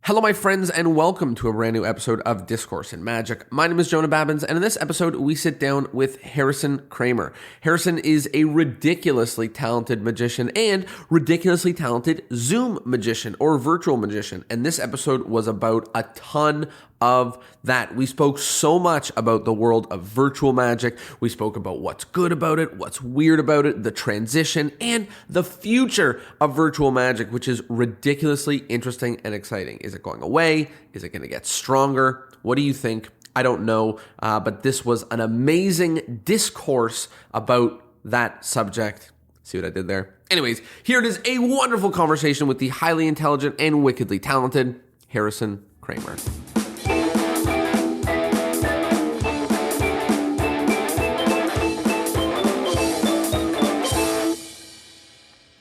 Hello, my friends, and welcome to a brand new episode of Discourse in Magic. My name is Jonah Babbins, and in this episode, we sit down with Harrison Kramer. Harrison is a ridiculously talented magician and ridiculously talented Zoom magician or virtual magician, and this episode was about a ton of that. We spoke so much about the world of virtual magic. We spoke about what's good about it, what's weird about it, the transition, and the future of virtual magic, which is ridiculously interesting and exciting. Is it going away? Is it going to get stronger? What do you think? I don't know, but this was an amazing discourse about that subject. See what I did there? Anyways, here it is, a wonderful conversation with the highly intelligent and wickedly talented Harrison Kramer.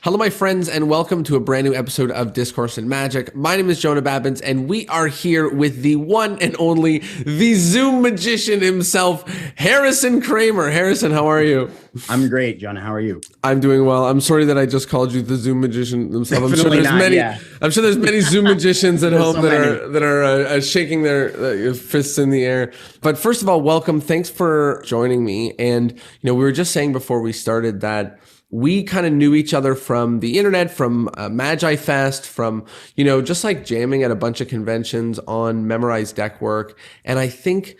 Hello, my friends, and welcome to a brand new episode of Discourse in Magic. My name is Jonah Babbins, and we are here with the one and only, the Zoom magician himself, Harrison Kramer. Harrison, how are you? I'm great, Jonah. How are you? I'm doing well. I'm sorry that I just called you the Zoom magician himself. I'm sure there's many Zoom magicians at home that are shaking their fists in the air. But first of all, welcome. Thanks for joining me. And we were just saying before we started that we kind of knew each other from the internet, from Magi Fest, from, just like jamming at a bunch of conventions on memorized deck work. And I think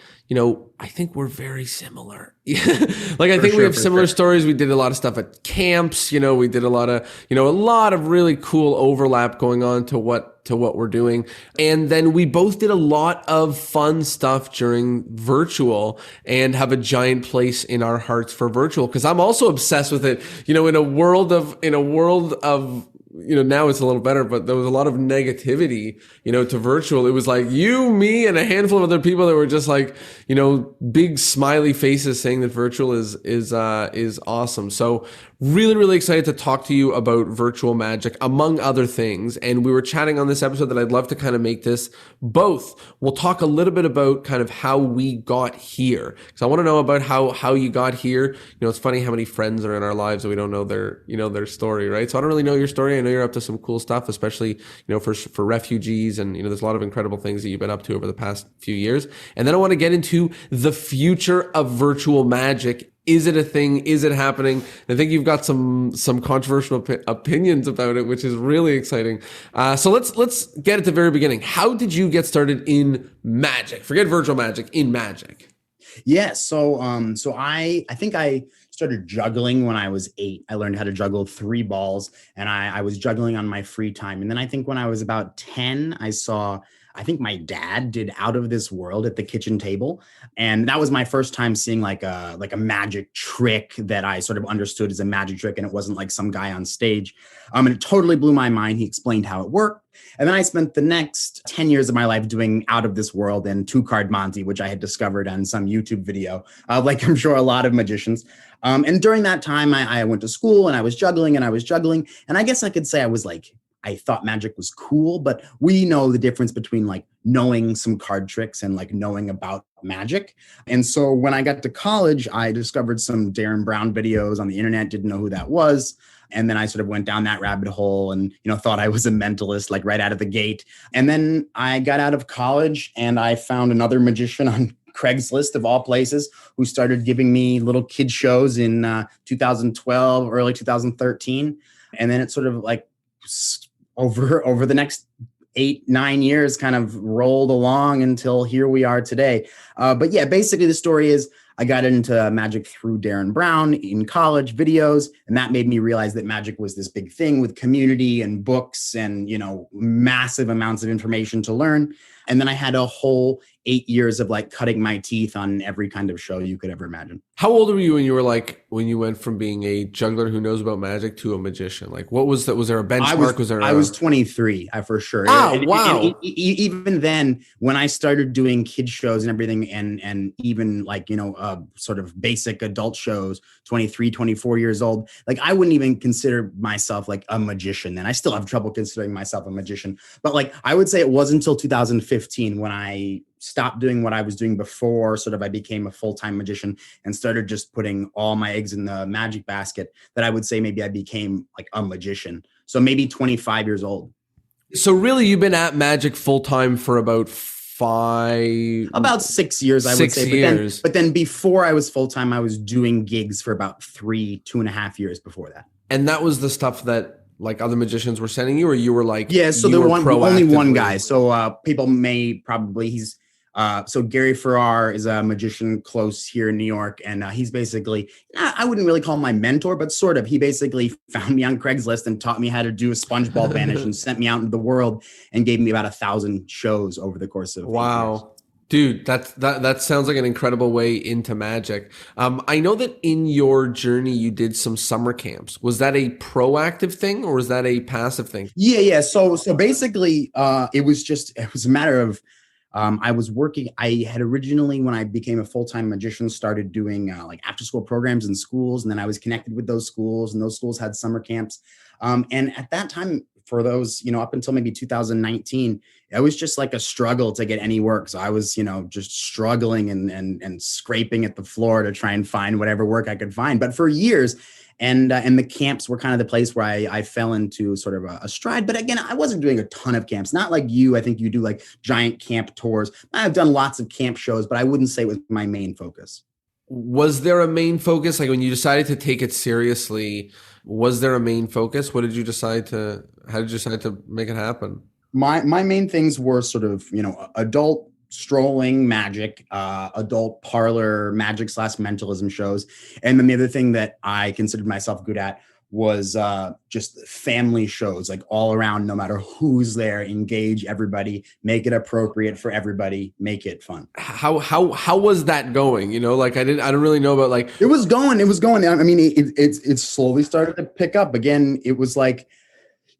we're very similar. I think we have similar stories. We did a lot of stuff at camps. We did a lot of really cool overlap going on to what we're doing. And then we both did a lot of fun stuff during virtual and have a giant place in our hearts for virtual, because I'm also obsessed with it. In a world of now it's a little better, but there was a lot of negativity, to virtual. It was like you, me, and a handful of other people that were just like, big smiley faces saying that virtual is awesome. So really, really excited to talk to you about virtual magic, among other things. And we were chatting on this episode that I'd love to kind of make this both. We'll talk a little bit about kind of how we got here, because I want to know about how you got here. It's funny how many friends are in our lives that we don't know their story, right? So I don't really know your story. I know you're up to some cool stuff, especially, for refugees, and, there's a lot of incredible things that you've been up to over the past few years. And then I want to get into the future of virtual magic. Is it a thing? Is it happening? I think you've got some controversial opinions about it, which is really exciting. So let's get at the very beginning. How did you get started in magic? Forget virtual magic, in magic. Yeah, so I think I started juggling when I was 8. I learned how to juggle 3 balls, and I was juggling on my free time. And then I think when I was about 10, I think my dad did Out of This World at the kitchen table. And that was my first time seeing like a magic trick that I sort of understood as a magic trick. And it wasn't like some guy on stage. And it totally blew my mind. He explained how it worked. And then I spent the next 10 years of my life doing Out of This World and 2-card Monty, which I had discovered on some YouTube video, like I'm sure a lot of magicians. And during that time, I went to school and I was juggling. And I guess I could say I thought magic was cool, but we know the difference between like knowing some card tricks and like knowing about magic. And so when I got to college, I discovered some Darren Brown videos on the internet, didn't know who that was. And then I sort of went down that rabbit hole and, thought I was a mentalist, like right out of the gate. And then I got out of college and I found another magician on Craigslist of all places, who started giving me little kid shows in 2012, early 2013. And then it sort of like over the next 8-9 years kind of rolled along until here we are today. But yeah, basically the story is I got into magic through Darren Brown in college videos, and that made me realize that magic was this big thing with community and books and, massive amounts of information to learn. And then I had a whole 8 years of like cutting my teeth on every kind of show you could ever imagine. How old were you when you went from being a juggler who knows about magic to a magician? Like, what was that? Was there a benchmark? I was 23 for sure. Oh, wow. And even then, when I started doing kid shows and everything, and even like, sort of basic adult shows, 23, 24 years old, like I wouldn't even consider myself like a magician then. I still have trouble considering myself a magician. But like, I would say it wasn't until 2015 when I stopped doing what I was doing before, sort of I became a full-time magician and started just putting all my eggs in the magic basket, that I would say maybe I became like a magician. So maybe 25 years old. So really, you've been at Magic full time for about five, About 6 years, I would six say. years. But then before I was full time, I was doing gigs for about 2.5 years before that. And that was the stuff that like other magicians were sending you, or you were like, Yeah, so you were the only one proactively. guy. So people may probably so Gary Farrar is a magician close here in New York, and he's basically, I wouldn't really call him my mentor, but sort of. He basically found me on Craigslist and taught me how to do a SpongeBob vanish and sent me out into the world and gave me about 1,000 shows over the course of 8 years. Wow. Dude, that sounds like an incredible way into magic. I know that in your journey you did some summer camps. Was that a proactive thing or was that a passive thing? Yeah. So basically, it was a matter of I was working. I had originally, when I became a full-time magician, started doing like after-school programs in schools, and then I was connected with those schools, and those schools had summer camps. And at that time, for those, up until maybe 2019, it was just like a struggle to get any work. So I was, just struggling and scraping at the floor to try and find whatever work I could find. But for years, and the camps were kind of the place where I fell into sort of a stride. But again, I wasn't doing a ton of camps, not like you. I think you do like giant camp tours. I've done lots of camp shows, but I wouldn't say it was my main focus. Was there a main focus? Like when you decided to take it seriously, was there a main focus? How did you decide to make it happen? My main things were sort of, adult strolling magic, adult parlor magic / mentalism shows. And then the other thing that I considered myself good at was just family shows, like all around, no matter who's there, engage everybody, make it appropriate for everybody, make it fun. How was that going? Like I don't really know about like It was going. I mean, it slowly started to pick up. Again, it was like,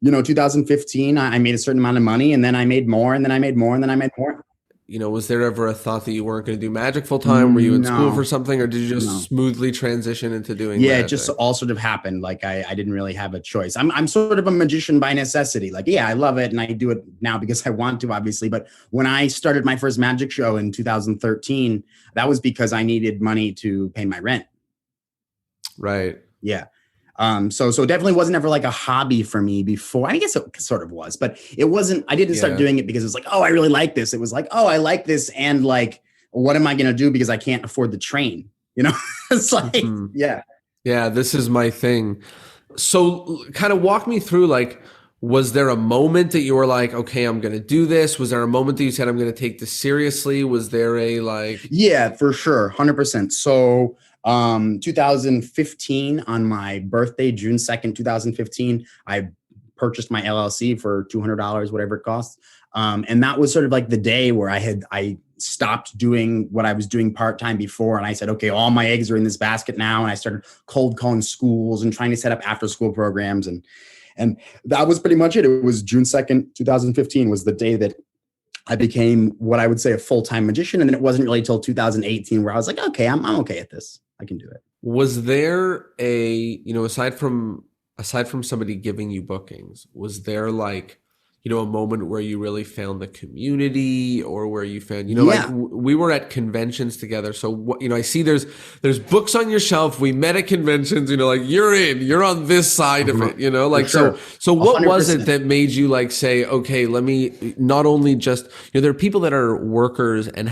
2015, I made a certain amount of money, and then I made more, and then I made more, and then I made more. Was there ever a thought that you weren't going to do magic full time? Were you in school No, for something, or did you just no. smoothly transition into doing Yeah, it magic? just all sort of happened. Like I didn't really have a choice. I'm sort of a magician by necessity. Like, yeah, I love it, and I do it now because I want to, obviously. But when I started my first magic show in 2013, that was because I needed money to pay my rent. Right. Yeah. So it definitely wasn't ever like a hobby for me before. I guess it sort of was, but it wasn't. I didn't start doing it because it was like, oh, I really like this. It was like, oh, I like this, and like, what am I going to do because I can't afford the train? It's like, yeah. Yeah, this is my thing. So kind of walk me through, like, was there a moment that you were like, okay, I'm going to do this? Was there a moment that you said, I'm going to take this seriously? Was there a like? Yeah, for sure. 100%. So 2015, on my birthday, June 2nd, 2015, I purchased my LLC for $200, whatever it costs. And that was sort of like the day where I stopped doing what I was doing part-time before. And I said, okay, all my eggs are in this basket now. And I started cold calling schools and trying to set up after school programs. And that was pretty much it. It was June 2nd, 2015 was the day that I became what I would say a full-time magician. And then it wasn't really until 2018 where I was like, okay, I'm okay at this. I can do it. Was there a, aside from somebody giving you bookings, was there like, a moment where you really found the community, or where you found, like we were at conventions together. So what, I see there's books on your shelf. We met at conventions, like you're on this side of it, like, sure. So what 100%. Was it that made you like say, okay, let me not only just, there are people that are workers and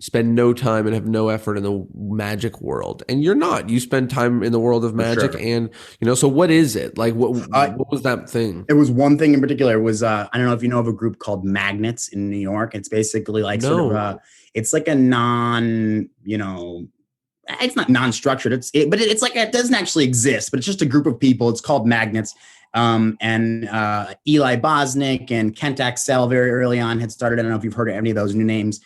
spend no time and have no effort in the magic world, and you're not. You spend time in the world of magic, sure. And so what is it like? What was that thing? It was one thing in particular. It was I don't know if you know of a group called Magnets in New York. It's basically like sort of it's like a non, it's not non-structured. But it's like it doesn't actually exist. But it's just a group of people. It's called Magnets. And Eli Bosnick and Kent Axel very early on had started. I don't know if you've heard of any of those names,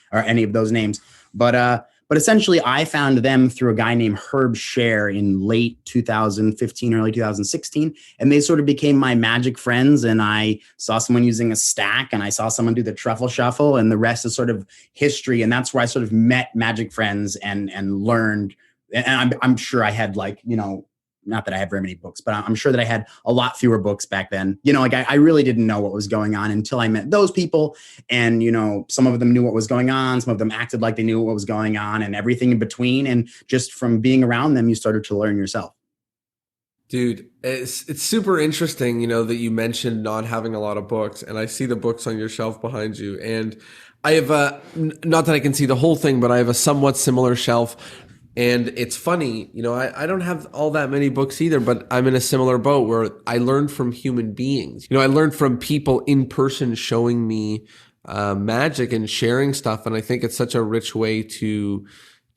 but essentially I found them through a guy named Herb Scher in late 2015, early 2016. And they sort of became my magic friends. And I saw someone using a stack, and I saw someone do the truffle shuffle, and the rest is sort of history. And that's where I sort of met magic friends and learned. And I'm sure I had like, not that I have very many books, but I'm sure that I had a lot fewer books back then. Like I really didn't know what was going on until I met those people. And, some of them knew what was going on. Some of them acted like they knew what was going on, and everything in between. And just from being around them, you started to learn yourself. Dude, it's super interesting, that you mentioned not having a lot of books, and I see the books on your shelf behind you, and I have not that I can see the whole thing, but I have a somewhat similar shelf, and it's funny, I don't have all that many books either, but I'm in a similar boat where I learned from human beings. I learned from people in person showing me magic and sharing stuff, and I think it's such a rich way to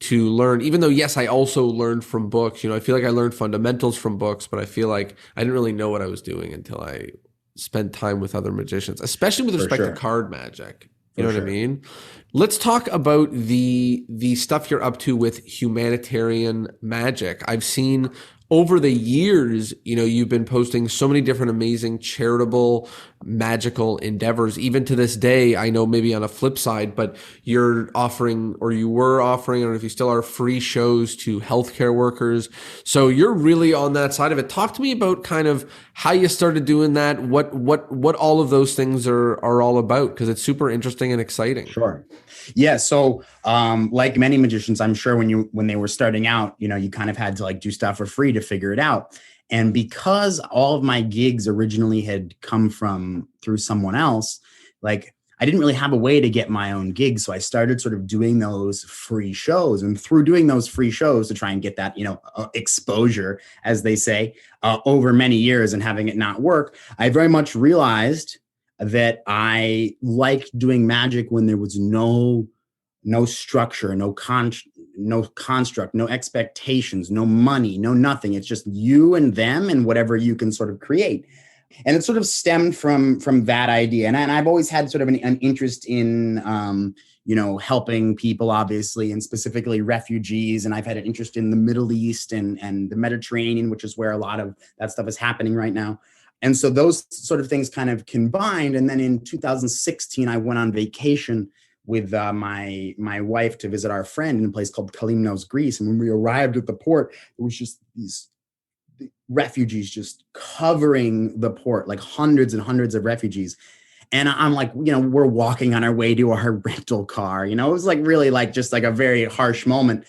learn, even though, yes, I also learned from books. I feel like I learned fundamentals from books, but I feel like I didn't really know what I was doing until I spent time with other magicians, especially with For respect to sure. card magic. You For know what I sure. mean? Let's talk about the stuff you're up to with humanitarian magic. I've seen over the years, you've been posting so many different amazing charitable magical endeavors. Even to this day, I know maybe on a flip side, but you're offering, or you were offering, I don't know if you still are, free shows to healthcare workers. So you're really on that side of it. Talk to me about kind of how you started doing that, what all of those things are all about, because it's super interesting and exciting. Sure. Yeah. So, like many magicians, I'm sure when they were starting out, you kind of had to like do stuff for free to figure it out. And because all of my gigs originally had come from through someone else, like I didn't really have a way to get my own gigs. So I started sort of doing those free shows, and through doing those free shows to try and get that, exposure, as they say, over many years and having it not work, I very much realized that I liked doing magic when there was no structure, no construct, no expectations, no money, no nothing. It's just you and them and whatever you can sort of create. And it sort of stemmed from that idea. And I've always had sort of an interest in helping people, obviously, and specifically refugees. And I've had an interest in the Middle East and the Mediterranean, which is where a lot of that stuff is happening right now. And so those sort of things kind of combined. And then in 2016, I went on vacation with my wife to visit our friend in a place called Kalimnos, Greece. And when we arrived at the port, it was just these refugees just covering the port, like hundreds and hundreds of refugees. And I'm like, we're walking on our way to our rental car. It was like really like just like a very harsh moment.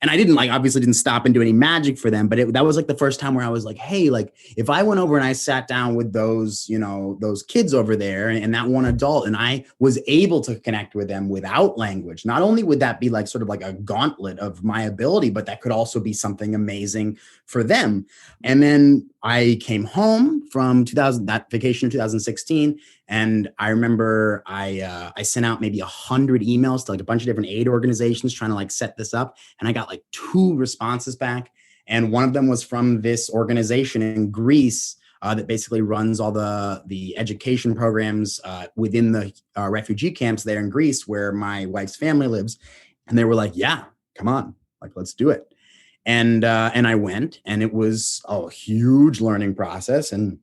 And I didn't obviously didn't stop and do any magic for them, but that was like the first time where I was like, hey, like if I went over and I sat down with those, those kids over there and that one adult, and I was able to connect with them without language, not only would that be like sort of like a gauntlet of my ability, but that could also be something amazing for them. And then I came home from that vacation in 2016. And I remember I sent out maybe 100 emails to like a bunch of different aid organizations trying to like set this up. And I got like 2 responses back. And one of them was from this organization in Greece that basically runs all the education programs within the refugee camps there in Greece, where my wife's family lives. And they were like, yeah, come on, like, let's do it. And I went, and it was a huge learning process. And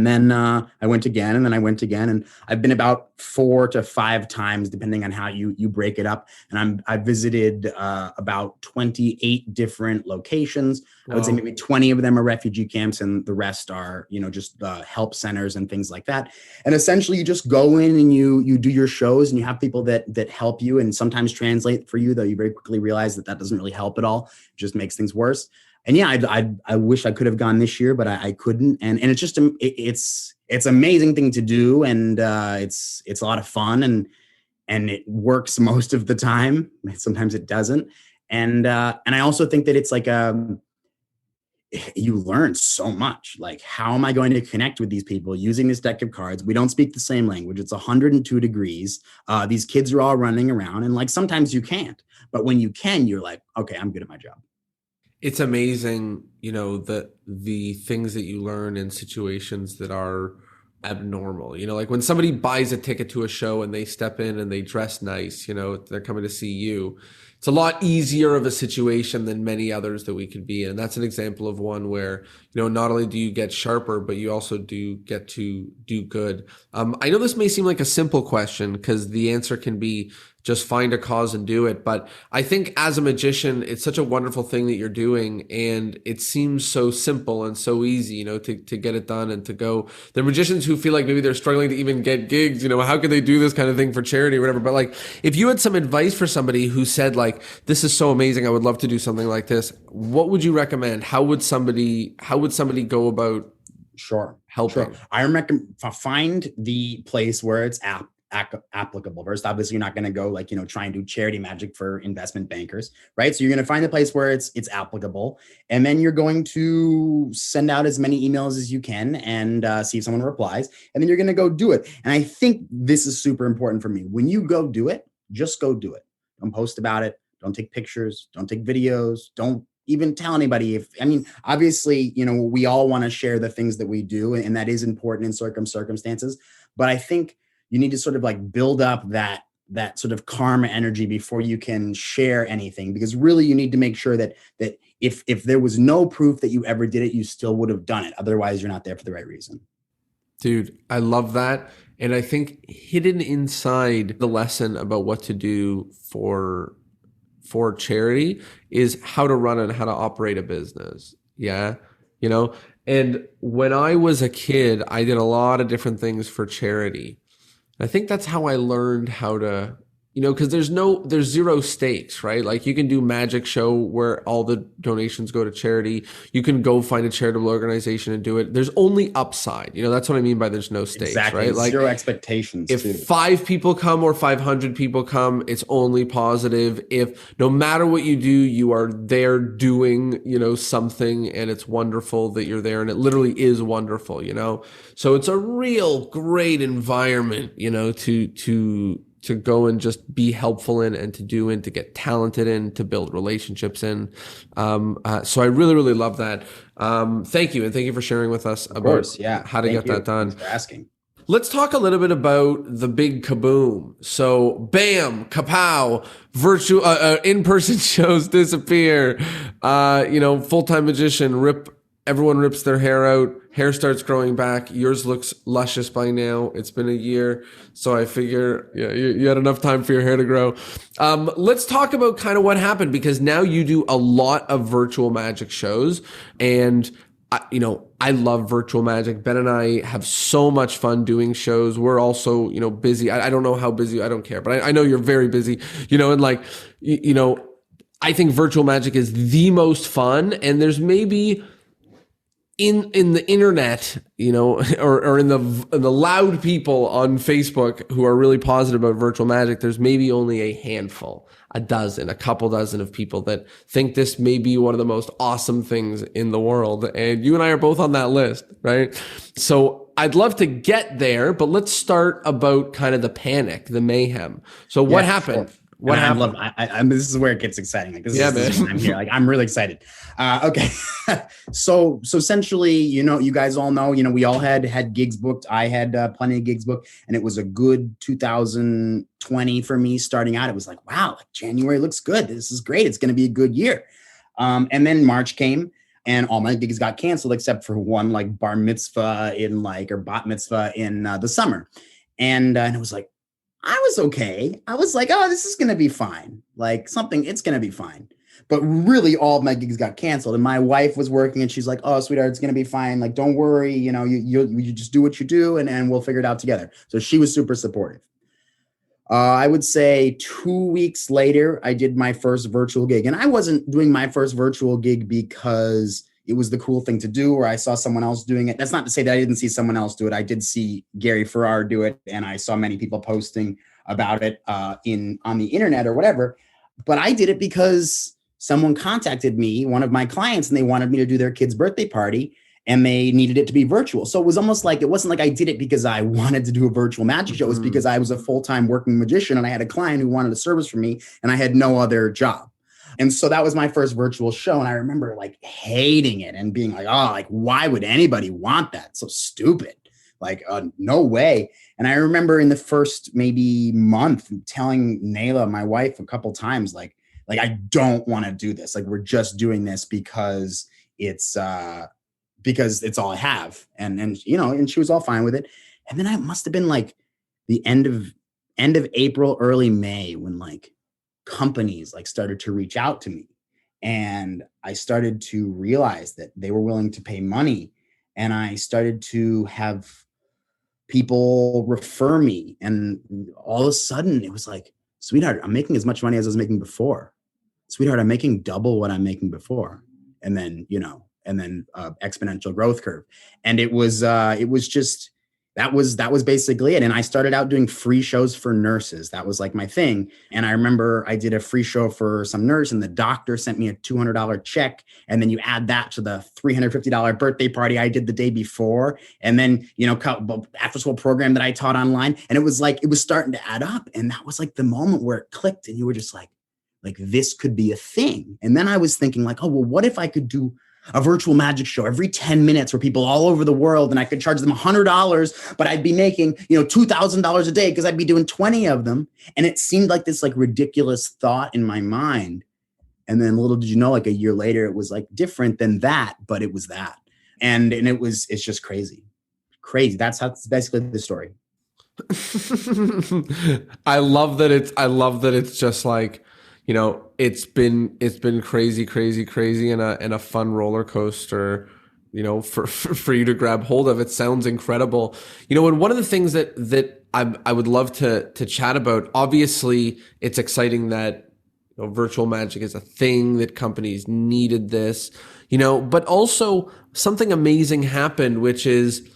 then I went again, and then I went again, and I've been about 4 to 5 times, depending on how you break it up. And I visited about 28 different locations. I would say Wow. maybe 20 of them are refugee camps, and the rest are, just help centers and things like that. And essentially, you just go in and you do your shows, and you have people that help you, and sometimes translate for you. Though you very quickly realize that doesn't really help at all; it just makes things worse. And yeah, I wish I could have gone this year, but I couldn't. And it's just it's an amazing thing to do, and it's a lot of fun, and it works most of the time. Sometimes it doesn't, and I also think that it's like you learn so much. Like, how am I going to connect with these people using this deck of cards? We don't speak the same language. It's 102 degrees. These kids are all running around, and like sometimes you can't, but when you can, you're like, okay, I'm good at my job. It's amazing, the things that you learn in situations that are abnormal. Like when somebody buys a ticket to a show and they step in and they dress nice, they're coming to see you. It's a lot easier of a situation than many others that we could be in. And that's an example of one where, not only do you get sharper, but you also do get to do good. I know this may seem like a simple question because the answer can be just find a cause and do it. But I think as a magician, it's such a wonderful thing that you're doing. And it seems so simple and so easy, to get it done and to go. There are magicians who feel like maybe they're struggling to even get gigs, how could they do this kind of thing for charity or whatever. But like, if you had some advice for somebody who said like, like, this is so amazing, I would love to do something like this, what would you recommend? How would somebody go about Sure. Sure. helping? I recommend find the place where it's applicable. First, obviously, you're not going to go like, try and do charity magic for investment bankers, right? So you're going to find the place where it's applicable. And then you're going to send out as many emails as you can and see if someone replies. And then you're going to go do it. And I think this is super important for me. When you go do it, just go do it. Don't post about it. Don't take pictures. Don't take videos. Don't even tell anybody. Obviously, we all want to share the things that we do, and that is important in circumstances. But I think you need to sort of like build up that sort of karma energy before you can share anything, because really you need to make sure that if there was no proof that you ever did it, you still would have done it. Otherwise, you're not there for the right reason. Dude, I love that. And I think hidden inside the lesson about what to do for charity is how to run and how to operate a business. Yeah. And when I was a kid, I did a lot of different things for charity. I think that's how I learned how to, because there's zero stakes, right? Like, you can do magic show where all the donations go to charity. You can go find a charitable organization and do it. There's only upside. That's what I mean by there's no stakes, exactly. right? Like, zero expectations. If too. 5 people come or 500 people come, it's only positive. If no matter what you do, you are there doing, something, and it's wonderful that you're there, and it literally is wonderful, So it's a real great environment, to go and just be helpful in, and to do, and to get talented in, to build relationships in. So I really, really love that. Thank you. And thank you for sharing with us about how to get that done. Thanks for asking. Let's talk a little bit about the big kaboom. So bam, kapow, virtual, in-person shows disappear. Full-time magician, everyone rips their hair out. Hair starts growing back. Yours looks luscious by now. It's been a year. So I figure you had enough time for your hair to grow. Let's talk about kind of what happened, because now you do a lot of virtual magic shows, and I love virtual magic. Ben and I have so much fun doing shows. We're also, busy. I don't know how busy, I don't care, but I know you're very busy, and like, I think virtual magic is the most fun, and there's maybe in the internet, or in the loud people on Facebook who are really positive about virtual magic, there's maybe only a handful, a couple dozen of people that think this may be one of the most awesome things in the world. And you and I are both on that list, right? So I'd love to get there, but let's start about kind of the panic, the mayhem. So what happened? Sure. What happened? This is where it gets exciting. Like, this is I'm here. Like, I'm really excited. Okay. So essentially, you guys all know, we all had gigs booked. I had plenty of gigs booked, and it was a good 2020 for me starting out. It was like, wow, like January looks good. This is great. It's going to be a good year. And then March came, and all my gigs got canceled except for one, like bar mitzvah or bat mitzvah in the summer. And it was like, I was okay. I was like, oh, this is going to be fine. Like it's going to be fine. But really, all of my gigs got canceled. And my wife was working, and she's like, oh, sweetheart, it's going to be fine. Like, don't worry. You just do what you do, and we'll figure it out together. So she was super supportive. I would say 2 weeks later, I did my first virtual gig. And I wasn't doing my first virtual gig because it was the cool thing to do, or I saw someone else doing it. That's not to say that I didn't see someone else do it. I did see Gary Farrar do it, and I saw many people posting about it on the internet or whatever. But I did it because someone contacted me, one of my clients, and they wanted me to do their kid's birthday party, and they needed it to be virtual. So it was almost like, it wasn't like I did it because I wanted to do a virtual magic show. It was because I was a full-time working magician, and I had a client who wanted a service from me, and I had no other job. And so that was my first virtual show. And I remember like hating it and being like, oh, like, why would anybody want that? So stupid. Like, no way. And I remember in the first maybe month telling Nayla, my wife, a couple times, like I don't want to do this. Like, we're just doing this because it's all I have. And she was all fine with it. And then I must have been like the end of April, early May, when like companies like started to reach out to me, and I started to realize that they were willing to pay money, and I started to have people refer me, and all of a sudden it was like, sweetheart, I'm making as much money as I was making before. sweetheart, I'm making double what I'm making before. And then, exponential growth curve. And it was just, that was basically it. And I started out doing free shows for nurses. That was like my thing. And I remember I did a free show for some nurse, and the doctor sent me a $200 check. And then you add that to the $350 birthday party I did the day before. And then, after school program that I taught online. And it was like, it was starting to add up. And that was like the moment where it clicked, and you were just like this could be a thing. And then I was thinking like, oh, well, what if I could do a virtual magic show every 10 minutes where people all over the world, and I could charge them $100, but I'd be making, $2,000 a day because I'd be doing 20 of them. And it seemed like this like ridiculous thought in my mind. And then little did you know, like a year later, it was like different than that, but it was that. And it's just crazy. That's basically the story. I love that it's just like, it's been crazy, crazy, crazy, and a fun roller coaster, for you to grab hold of. It sounds incredible. And one of the things that I would love to chat about, obviously it's exciting that, virtual magic is a thing, that companies needed this, but also something amazing happened, which is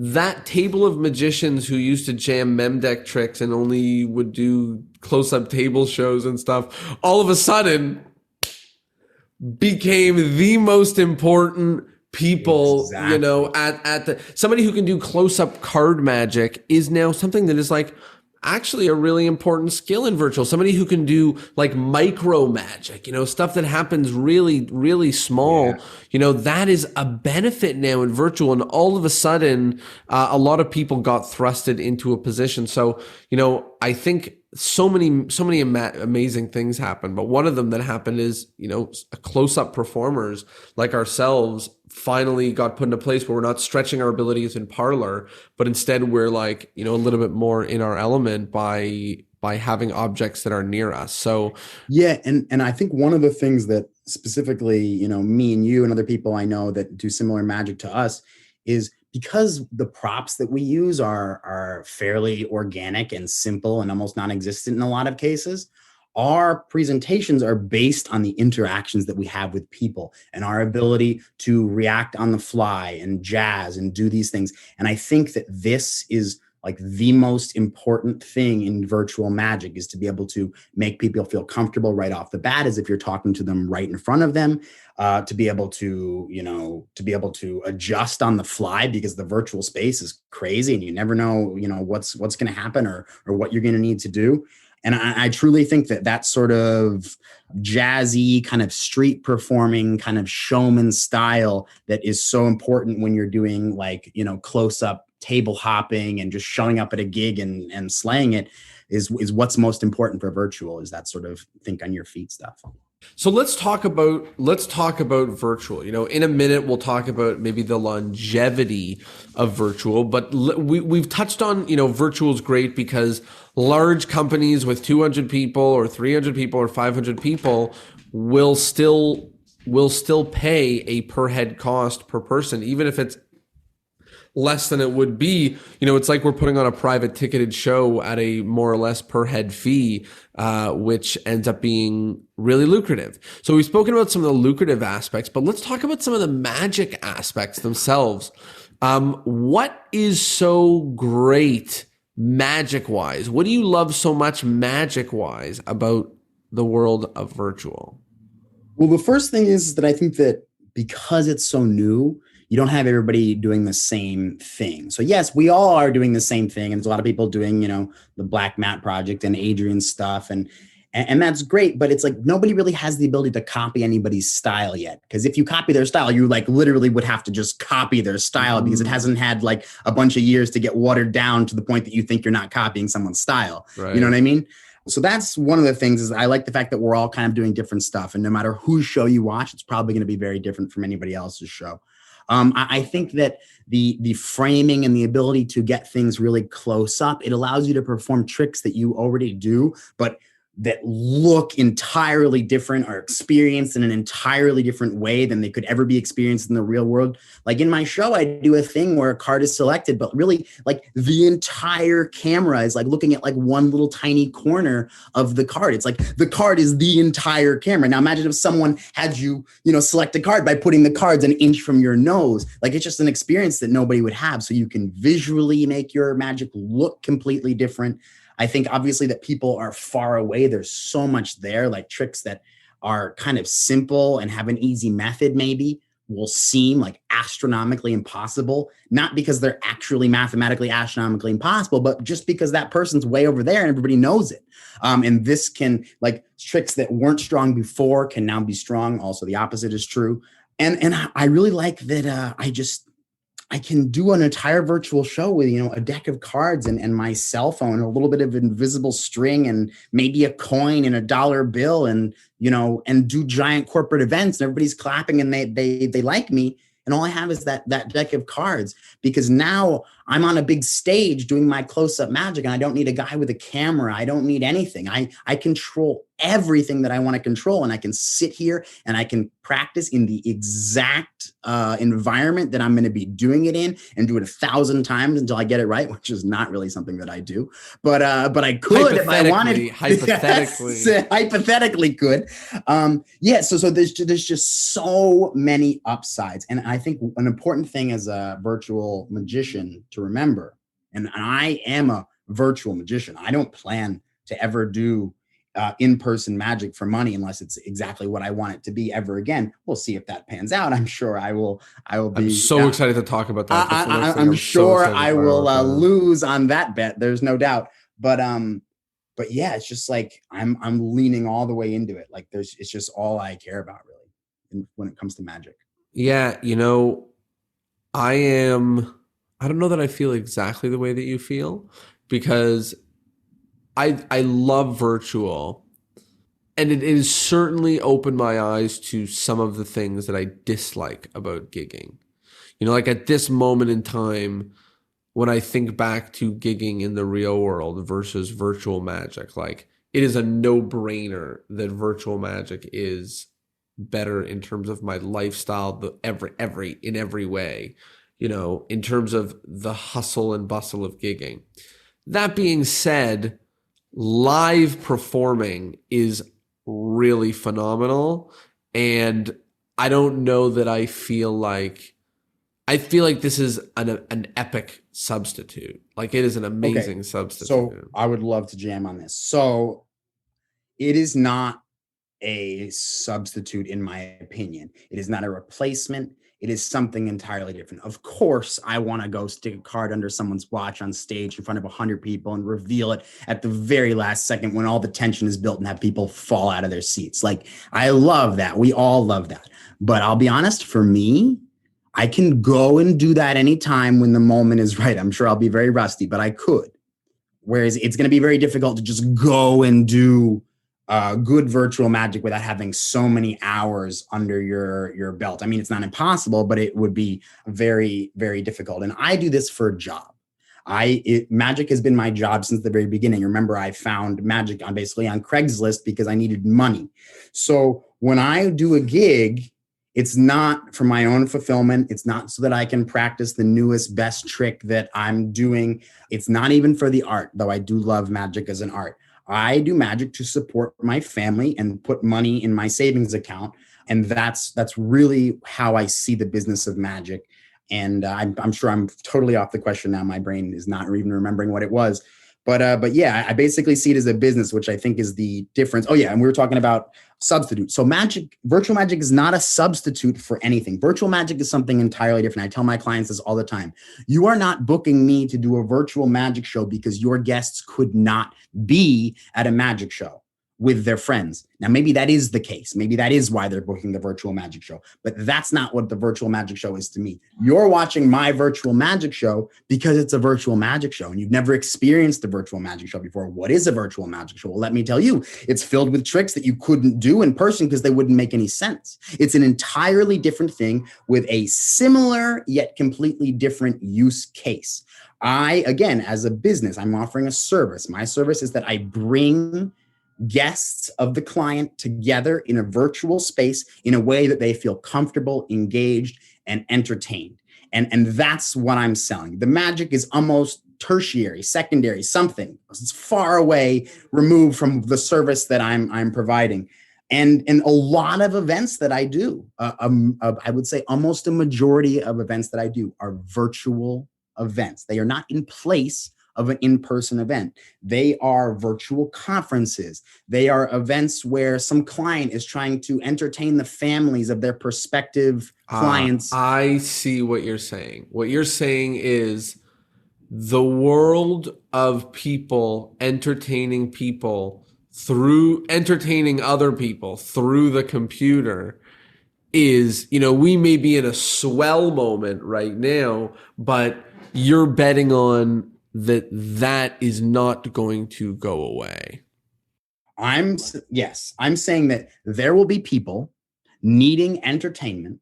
that table of magicians who used to jam mem deck tricks and only would do close-up table shows and stuff, all of a sudden became the most important people. Exactly. At the somebody who can do close-up card magic is now something that is like actually a really important skill in virtual. Somebody who can do like micro magic, stuff that happens really, really small, that is a benefit now in virtual. And all of a sudden, a lot of people got thrusted into a position. So, I think so many amazing things happened, but one of them that happened is, close-up performers like ourselves finally got put in a place where we're not stretching our abilities in parlor, but instead we're like, a little bit more in our element by having objects that are near us. So yeah. And I think one of the things that specifically, me and you and other people I know that do similar magic to us is because the props that we use are fairly organic and simple and almost non-existent in a lot of cases. Our presentations are based on the interactions that we have with people and our ability to react on the fly and jazz and do these things. And I think that this is like the most important thing in virtual magic, is to be able to make people feel comfortable right off the bat, as if you're talking to them right in front of them, to be able to adjust on the fly, because the virtual space is crazy and you never know, what's going to happen or what you're going to need to do. And I truly think that sort of jazzy kind of street performing kind of showman style that is so important when you're doing like, close up table hopping and just showing up at a gig and slaying it is what's most important for virtual, is that sort of think on your feet stuff. So let's talk about virtual. In a minute, we'll talk about maybe the longevity of virtual, but we've touched on, virtual is great because large companies with 200 people or 300 people or 500 people will still pay a per head cost per person, even if it's less than it would be. It's like we're putting on a private ticketed show at a more or less per head fee, which ends up being really lucrative. So we've spoken about some of the lucrative aspects, but let's talk about some of the magic aspects themselves. What is so great magic-wise? What do you love so much magic-wise about the world of virtual? Well, the first thing is that I think that because it's so new, you don't have everybody doing the same thing. So yes, we all are doing the same thing. And there's a lot of people doing, the Black Mat Project and Adrian's stuff. And that's great. But it's like nobody really has the ability to copy anybody's style yet. Because if you copy their style, you like literally would have to just copy their style because it hasn't had like a bunch of years to get watered down to the point that you think you're not copying someone's style. Right. You know what I mean? So that's one of the things, is I like the fact that we're all kind of doing different stuff. And no matter whose show you watch, it's probably going to be very different from anybody else's show. I think that the framing and the ability to get things really close up, it allows you to perform tricks that you already do, but that look entirely different, are experienced in an entirely different way than they could ever be experienced in the real world. Like in my show, I do a thing where a card is selected, but really like the entire camera is like looking at like one little tiny corner of the card. It's like the card is the entire camera. Now imagine if someone had you, select a card by putting the cards an inch from your nose. Like it's just an experience that nobody would have. So you can visually make your magic look completely different. I think obviously that people are far away. There's so much there, like tricks that are kind of simple and have an easy method maybe will seem like astronomically impossible, not because they're actually mathematically astronomically impossible, but just because that person's way over there and everybody knows it. And this can, like tricks that weren't strong before can now be strong. Also, the opposite is true. And I really like that I can do an entire virtual show with, a deck of cards and my cell phone, and a little bit of invisible string and maybe a coin and a dollar bill and do giant corporate events, and everybody's clapping and they like me. And all I have is that deck of cards, because now I'm on a big stage doing my close-up magic and I don't need a guy with a camera. I don't need anything. I control everything that I want to control, and I can sit here and I can practice in the exact environment that I'm going to be doing it in and do it 1,000 times until I get it right, which is not really something that I do. But I could if I wanted. Hypothetically. Yes, hypothetically could. So there's just so many upsides. And I think an important thing as a virtual magician to remember, and I am a virtual magician. I don't plan to ever do in-person magic for money unless it's exactly what I want it to be ever again. We'll see if that pans out. I'm sure I will be. I'm so excited to talk about that. I'm sure I will lose on that bet. There's no doubt. But yeah, it's just like I'm leaning all the way into it. Like it's just all I care about really when it comes to magic. Yeah, I don't know that I feel exactly the way that you feel, because I love virtual, and it has certainly opened my eyes to some of the things that I dislike about gigging. Like at this moment in time, when I think back to gigging in the real world versus virtual magic, like it is a no-brainer that virtual magic is better in terms of my lifestyle, in every way, in terms of the hustle and bustle of gigging. That being said, live performing is really phenomenal. And I don't know that I feel like this is an epic substitute. Like it is an amazing substitute. So I would love to jam on this. So it is not a substitute, in my opinion. It is not a replacement. It is something entirely different. Of course, I want to go stick a card under someone's watch on stage in front of 100 people and reveal it at the very last second when all the tension is built and have people fall out of their seats. Like, I love that. We all love that. But I'll be honest, for me, I can go and do that anytime when the moment is right. I'm sure I'll be very rusty, but I could. Whereas it's going to be very difficult to just go and do good virtual magic without having so many hours under your belt. I mean, it's not impossible, but it would be very, very difficult. And I do this for a job. Magic has been my job since the very beginning. Remember, I found magic on Craigslist because I needed money. So when I do a gig, it's not for my own fulfillment. It's not so that I can practice the newest, best trick that I'm doing. It's not even for the art, though I do love magic as an art. I do magic to support my family and put money in my savings account. And that's really how I see the business of magic. And I'm sure I'm totally off the question now. My brain is not even remembering what it was. But yeah, I basically see it as a business, which I think is the difference. Oh yeah, and we were talking about substitute. So virtual magic is not a substitute for anything. Virtual magic is something entirely different. I tell my clients this all the time. You are not booking me to do a virtual magic show because your guests could not be at a magic show with their friends. Now, maybe that is the case. Maybe that is why they're booking the virtual magic show, but that's not what the virtual magic show is to me. You're watching my virtual magic show because it's a virtual magic show and you've never experienced a virtual magic show before. What is a virtual magic show? Well, let me tell you, it's filled with tricks that you couldn't do in person because they wouldn't make any sense. It's an entirely different thing with a similar yet completely different use case. Again, as a business, I'm offering a service. My service is that I bring guests of the client together in a virtual space in a way that they feel comfortable, engaged, and entertained. And that's what I'm selling. The magic is almost tertiary, secondary, something. It's far away, removed from the service that I'm providing. And a lot of events that I do, I would say almost a majority of events that I do are virtual events. They are not in place of an in-person event. They are virtual conferences. They are events where some client is trying to entertain the families of their prospective clients. I see what you're saying. What you're saying is the world of people entertaining other people through the computer is, we may be in a swell moment right now, but you're betting on that is not going to go away. I'm saying that there will be people needing entertainment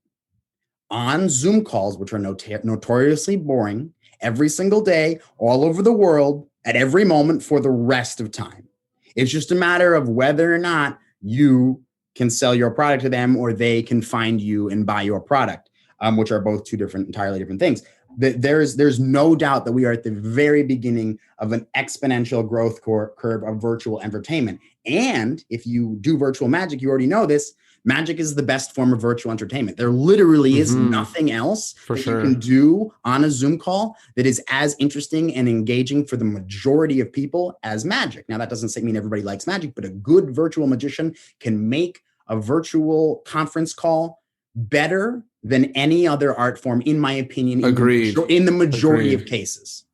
on Zoom calls, which are notoriously boring, every single day, all over the world, at every moment for the rest of time. It's just a matter of whether or not you can sell your product to them or they can find you and buy your product, which are both entirely different things. There's no doubt that we are at the very beginning of an exponential growth curve of virtual entertainment. And if you do virtual magic, you already know this, magic is the best form of virtual entertainment. There literally is nothing else you can do on a Zoom call that is as interesting and engaging for the majority of people as magic. Now, that doesn't mean everybody likes magic, but a good virtual magician can make a virtual conference call better than any other art form, in my opinion. Agreed. In the majority of cases.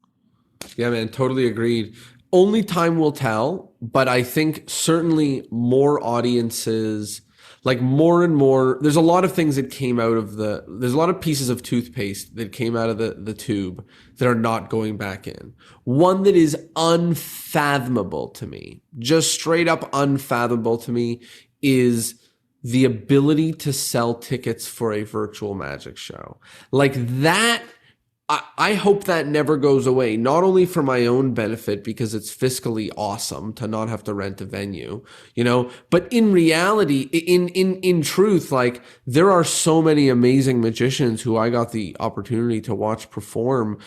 Yeah, man, totally agreed. Only time will tell, but I think certainly more audiences, like more and more, there's a lot of things that came out of there's a lot of pieces of toothpaste that came out of the tube that are not going back in. One that is unfathomable to me, just straight up unfathomable to me, is the ability to sell tickets for a virtual magic show. Like that, I hope that never goes away, not only for my own benefit, because it's fiscally awesome to not have to rent a venue, but in reality, in truth, like there are so many amazing magicians who I got the opportunity to watch perform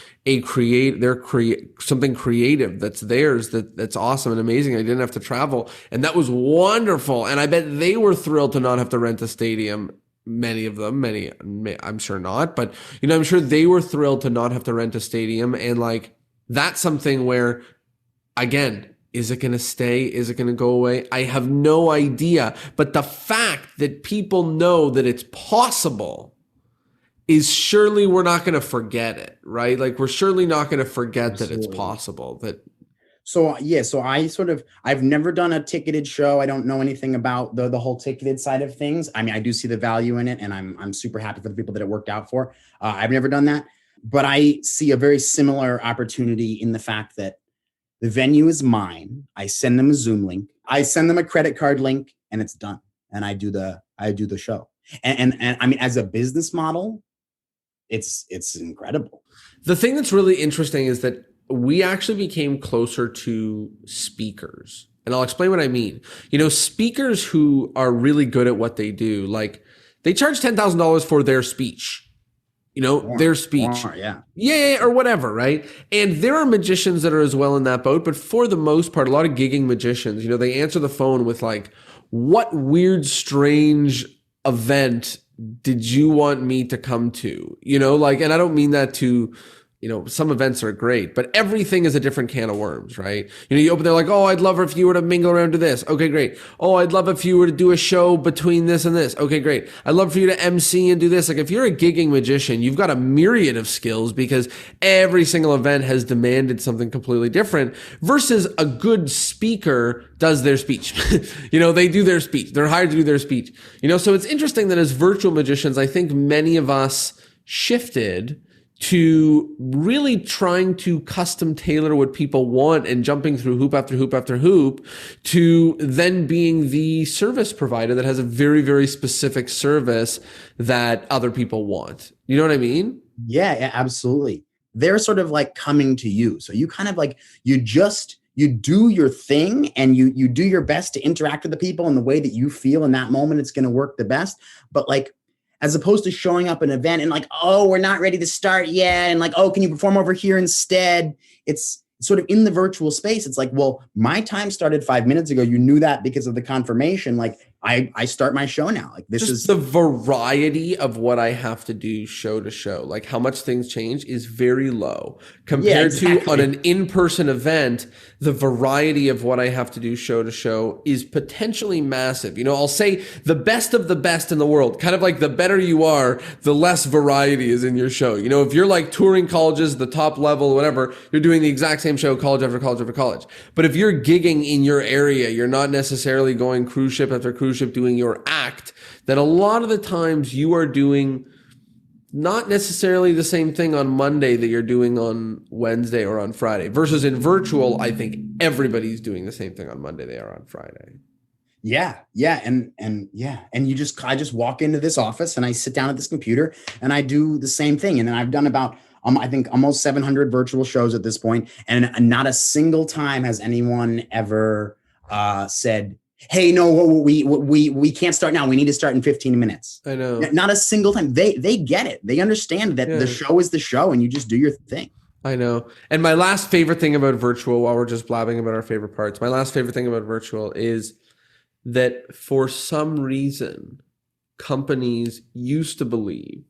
something creative that's theirs, that's awesome and amazing. I didn't have to travel, and that was wonderful. And I bet they were thrilled to not have to rent a stadium. Many of them, I'm sure not, but I'm sure they were thrilled to not have to rent a stadium. And like, that's something where, again, is it going to stay? Is it going to go away? I have no idea. But the fact that people know that it's possible is surely, we're not going to forget it, right? Like we're surely not going to forget Absolutely. That it's possible that. So I've never done a ticketed show. I don't know anything about the whole ticketed side of things. I mean, I do see the value in it, and I'm super happy for the people that it worked out for. I've never done that, but I see a very similar opportunity in the fact that the venue is mine. I send them a Zoom link. I send them a credit card link, and it's done. And I do the show. And I mean, as a business model, it's incredible. The thing that's really interesting is that we actually became closer to speakers. And I'll explain what I mean. Speakers who are really good at what they do, like they charge $10,000 for their speech, their speech. Yeah, or whatever, right? And there are magicians that are as well in that boat. But for the most part, a lot of gigging magicians, they answer the phone with like, what weird, strange event did you want me to come to? And I don't mean that to, some events are great, but everything is a different can of worms, right? You open there like, oh, I'd love if you were to mingle around to this. Okay, great. Oh, I'd love if you were to do a show between this and this. Okay, great. I'd love for you to MC and do this. Like if you're a gigging magician, you've got a myriad of skills because every single event has demanded something completely different versus a good speaker does their speech. They do their speech. They're hired to do their speech. So it's interesting that as virtual magicians, I think many of us shifted to really trying to custom tailor what people want and jumping through hoop after hoop after hoop to then being the service provider that has a very, very specific service that other people want. You know what I mean? Yeah, absolutely. They're sort of like coming to you. So you kind of like, you you do your thing and you do your best to interact with the people in the way that you feel in that moment it's going to work the best. But like, as opposed to showing up an event and like, oh, we're not ready to start yet. And like, oh, can you perform over here instead? It's sort of in the virtual space. It's like, well, my time started 5 minutes ago. You knew that because of the confirmation. Like I start my show now. Like this just is the variety of what I have to do show to show, like how much things change is very low compared to on an in-person event. The variety of what I have to do show to show is potentially massive. You know, I'll say the best of the best in the world, kind of like the better you are, the less variety is in your show. You know, if you're like touring colleges, the top level, whatever, you're doing the exact same show college after college after college. But if you're gigging in your area, you're not necessarily going cruise ship after cruise ship doing your act, then a lot of the times you are doing not necessarily the same thing on Monday that you're doing on Wednesday or on Friday. Versus in virtual, I think everybody's doing the same thing on Monday they are on Friday. Yeah. And I just walk into this office and I sit down at this computer and I do the same thing. And then I've done about I think almost 700 virtual shows at this point, and not a single time has anyone ever said, hey, no, we can't start now. We need to start in 15 minutes. I know. Not a single time. They get it. They understand that the show is the show and you just do your thing. I know. And my last favorite thing about virtual, while we're just blabbing about our favorite parts, my last favorite thing about virtual is that for some reason, companies used to believe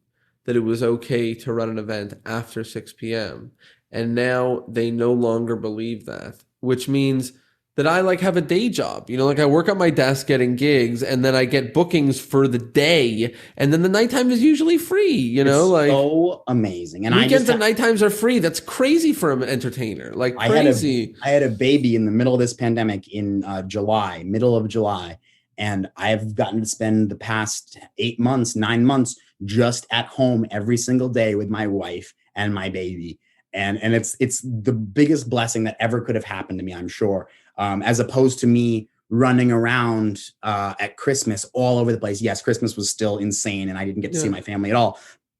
that it was okay to run an event after 6 p.m. And now they no longer believe that, which means that I like have a day job. You know, like I work at my desk getting gigs and then I get bookings for the day. And then the nighttime is usually free, you know, it's like so amazing. And weekends and nighttimes are free. That's crazy for an entertainer. Like crazy. I had a baby in the middle of this pandemic in middle of July. And I've gotten to spend the past 9 months just at home every single day with my wife and my baby. And it's the biggest blessing that ever could have happened to me, I'm sure. As opposed to me running around at Christmas all over the place. Yes, Christmas was still insane and I didn't get to see my family at all.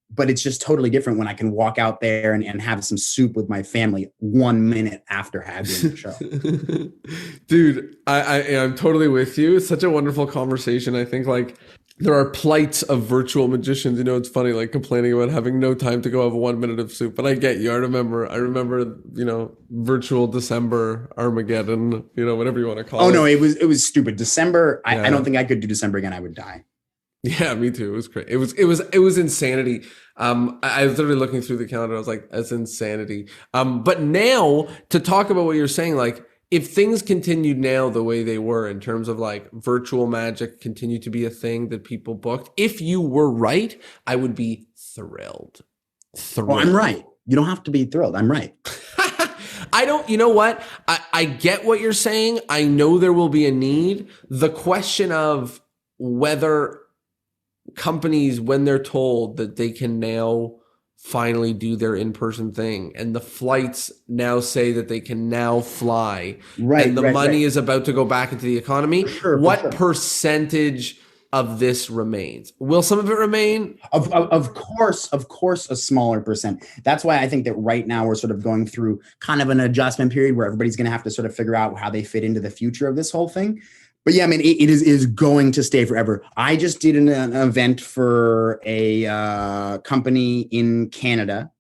But it's just totally different when I can walk out there and have some soup with my family 1 minute after having the show. Dude, I'm totally with you. It's such a wonderful conversation. I think like there are plights of virtual magicians. You know, it's funny, like complaining about having no time to go have 1 minute of soup. But I get you. I remember, you know, virtual December Armageddon, you know, whatever you want to call it. Oh, no, it was stupid. December, I don't think I could do December again. I would die. Yeah, me too. It was great. It was insanity. I was literally looking through the calendar. I was like, that's insanity. But now to talk about what you're saying, like if things continued now the way they were in terms of like virtual magic continued to be a thing that people booked, if you were right, I would be thrilled. Well, I'm right. You don't have to be thrilled. I'm right. You know what? I get what you're saying. I know there will be a need. The question of whether companies, when they're told that they can now finally do their in-person thing and the flights now say that they can now fly and the money is about to go back into the economy, what percentage of this remains? Will some of it remain? Of course, a smaller percent. That's why I think that right now we're sort of going through kind of an adjustment period where everybody's going to have to sort of figure out how they fit into the future of this whole thing. But yeah, I mean, it is going to stay forever. I just did an event for a company in Canada,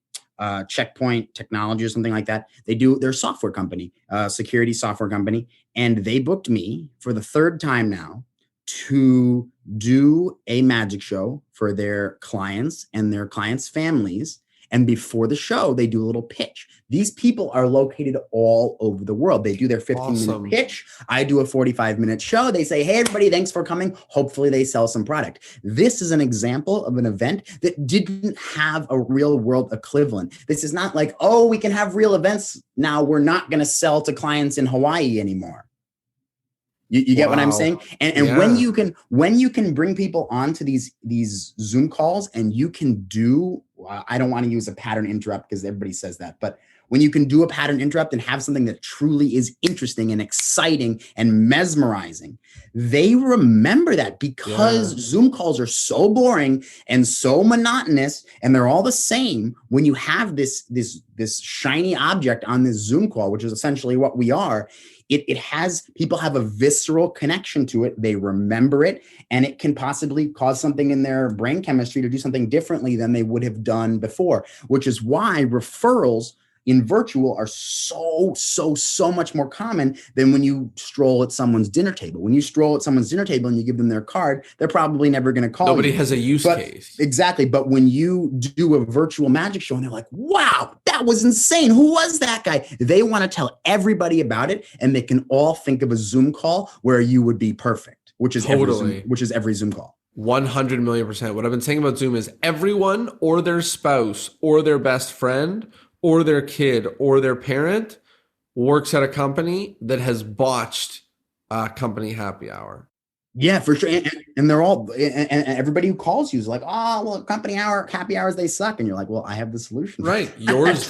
Checkpoint Technology or something like that. They're a software company, security software company. And they booked me for the third time now to do a magic show for their clients and their clients' families. And before the show, they do a little pitch. These people are located all over the world. They do their 15-minute pitch. I do a 45-minute show. They say, hey, everybody, thanks for coming. Hopefully they sell some product. This is an example of an event that didn't have a real world equivalent. This is not like, oh, we can have real events now. We're not going to sell to clients in Hawaii anymore. You get what I'm saying? And when you can bring people onto these Zoom calls and you can do, I don't want to use a pattern interrupt because everybody says that, but when you can do a pattern interrupt and have something that truly is interesting and exciting and mesmerizing, they remember that because Zoom calls are so boring and so monotonous and they're all the same. When you have this shiny object on this Zoom call, which is essentially what we are, it has, people have a visceral connection to it. They remember it, and it can possibly cause something in their brain chemistry to do something differently than they would have done before, which is why referrals in virtual are so much more common than when you stroll at someone's dinner table. When you stroll at someone's dinner table and you give them their card, they're probably never going to call you. Nobody has a use case. Exactly. But when you do a virtual magic show and they're like, wow, that was insane. Who was that guy? They want to tell everybody about it, and they can all think of a Zoom call where you would be perfect, which is every Zoom call. 100 million %. What I've been saying about Zoom is everyone or their spouse or their best friend or their kid or their parent works at a company that has botched a company happy hour. Yeah, for sure. And they're all, and everybody who calls you is like, oh, well, company hour, happy hours, they suck. And you're like, well, I have the solution. Right. Yours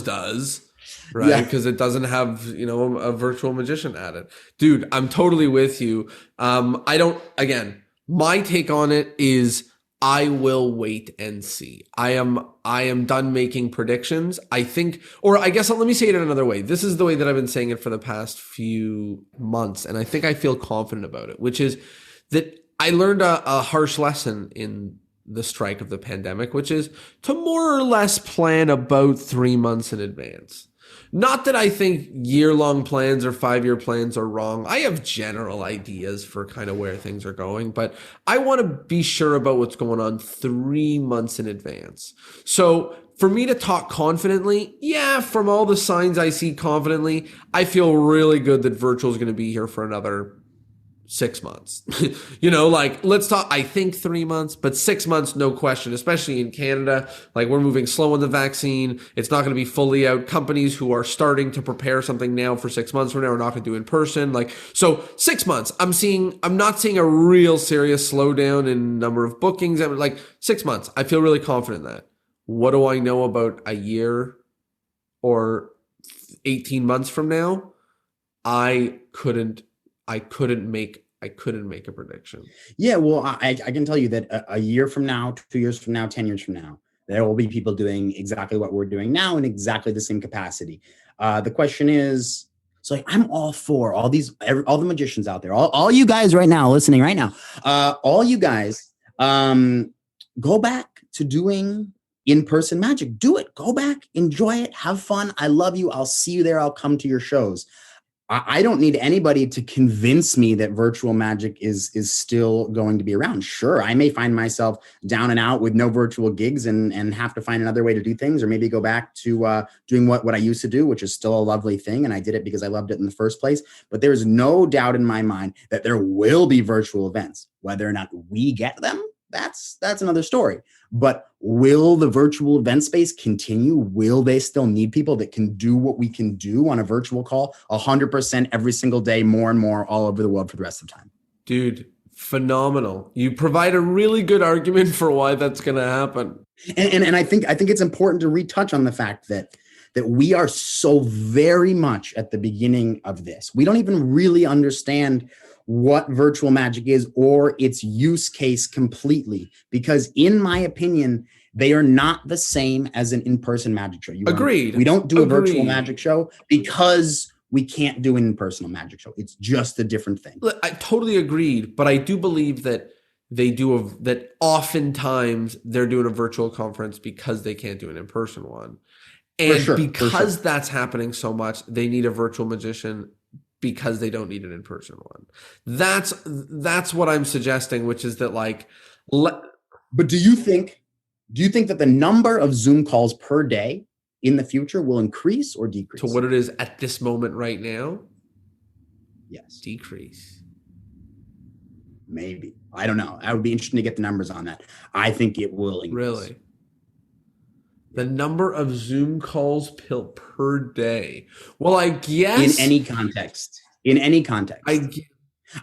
does. Right. Because it doesn't have, a virtual magician added. Dude, I'm totally with you. My take on it is I will wait and see. I am done making predictions. I think, or I guess, let me say it in another way. This is the way that I've been saying it for the past few months. And I think I feel confident about it, which is that I learned a harsh lesson in the strike of the pandemic, which is to more or less plan about 3 months in advance. Not that I think year-long plans or 5-year plans are wrong. I have general ideas for kind of where things are going, but I want to be sure about what's going on 3 months in advance. So for me to talk confidently, from all the signs I see confidently, I feel really good that virtual is going to be here for another 6 months. Let's talk, I think 3 months, but 6 months, no question, especially in Canada. Like, we're moving slow on the vaccine. It's not going to be fully out. Companies who are starting to prepare something now for 6 months from now are not going to do in person. So 6 months, I'm not seeing a real serious slowdown in number of bookings. 6 months, I feel really confident in that. What do I know about a year or 18 months from now? I couldn't make a prediction. Yeah, well, I can tell you that a year from now, 2 years from now, 10 years from now, there will be people doing exactly what we're doing now in exactly the same capacity. The question is, I'm all for all the magicians out there, all you guys right now listening right now, all you guys, go back to doing in-person magic. Do it. Go back, enjoy it, have fun. I love you. I'll see you there. I'll come to your shows. I don't need anybody to convince me that virtual magic is still going to be around. Sure, I may find myself down and out with no virtual gigs and have to find another way to do things, or maybe go back to doing what I used to do, which is still a lovely thing. And I did it because I loved it in the first place. But there's no doubt in my mind that there will be virtual events. Whether or not we get them, that's another story. But will the virtual event space continue? Will they still need people that can do what we can do on a virtual call 100% every single day, more and more all over the world for the rest of the time? Dude, phenomenal. You provide a really good argument for why that's going to happen. And I think it's important to retouch on the fact that we are so very much at the beginning of this. We don't even really understand what virtual magic is or its use case completely, because in my opinion, they are not the same as an in-person magic show. Agreed. We don't do a virtual magic show because we can't do an in-person magic show. It's just a different thing. I totally agreed, but I do believe that that oftentimes they're doing a virtual conference because they can't do an in-person one. And because that's happening so much, they need a virtual magician because they don't need an in-person one. That's what I'm suggesting, which is that But do you think that the number of Zoom calls per day in the future will increase or decrease? To what it is at this moment right now? Yes. Decrease. Maybe. I don't know. I would be interested to get the numbers on that. I think it will increase. Really? The number of Zoom calls per day. Well, I guess in any context.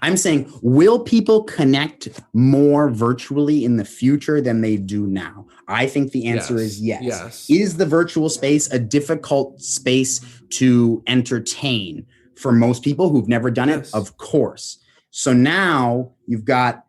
I'm saying, will people connect more virtually in the future than they do now? I think the answer is Yes. yes. Yes. Is the virtual space a difficult space to entertain for most people who've never done it? Yes. Of course. So now you've got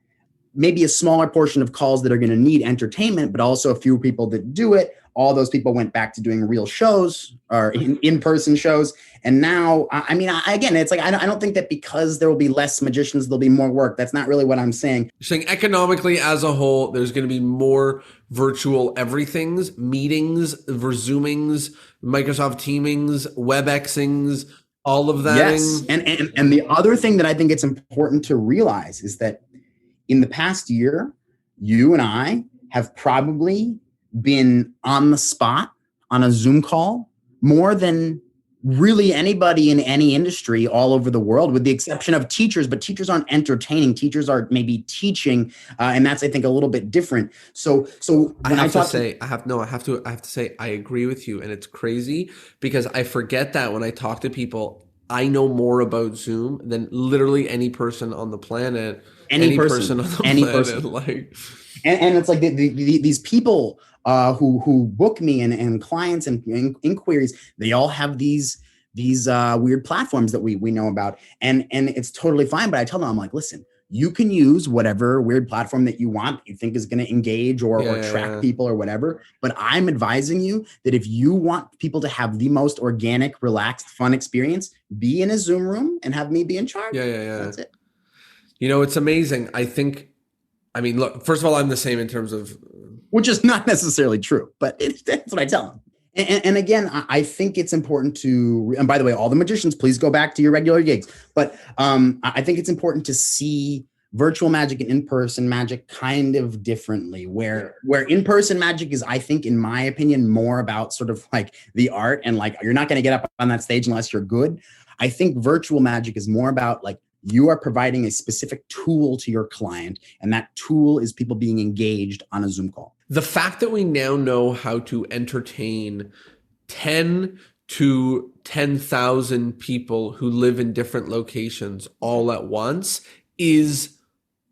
maybe a smaller portion of calls that are going to need entertainment, but also a few people that do it. All those people went back to doing real shows or in-person shows. And now, I mean, again, it's like, I don't think that because there will be less magicians, there'll be more work. That's not really what I'm saying. You're saying economically as a whole, there's going to be more virtual everythings, meetings, Zoomings, Microsoft Teamings, WebExings, all of that. Yes. And the other thing that I think it's important to realize is that in the past year, you and I have probably been on the spot on a Zoom call more than really anybody in any industry all over the world, with the exception of teachers. But teachers aren't entertaining. Teachers are maybe teaching, and that's, I think, a little bit different. So I have to say, I have to say, I agree with you, and it's crazy because I forget that when I talk to people, I know more about Zoom than literally any person on the planet. Any person on the planet, like, and it's like these people who book me and clients and inquiries, they all have these weird platforms that we know about, and it's totally fine. But I tell them, I'm like, listen, you can use whatever weird platform that you want, that you think is going to engage or track people or whatever. But I'm advising you that if you want people to have the most organic, relaxed, fun experience, be in a Zoom room and have me be in charge. Yeah. That's it. You know, it's amazing. I mean, look, first of all, I'm the same in terms of... Which is not necessarily true, but that's what I tell them. And again, I think it's important to, and by the way, all the magicians, please go back to your regular gigs. But I think it's important to see virtual magic and in-person magic kind of differently, where in-person magic is, I think, in my opinion, more about sort of like the art and like, you're not going to get up on that stage unless you're good. I think virtual magic is more about like, you are providing a specific tool to your client, and that tool is people being engaged on a Zoom call. The fact that we now know how to entertain 10 to 10,000 people who live in different locations all at once is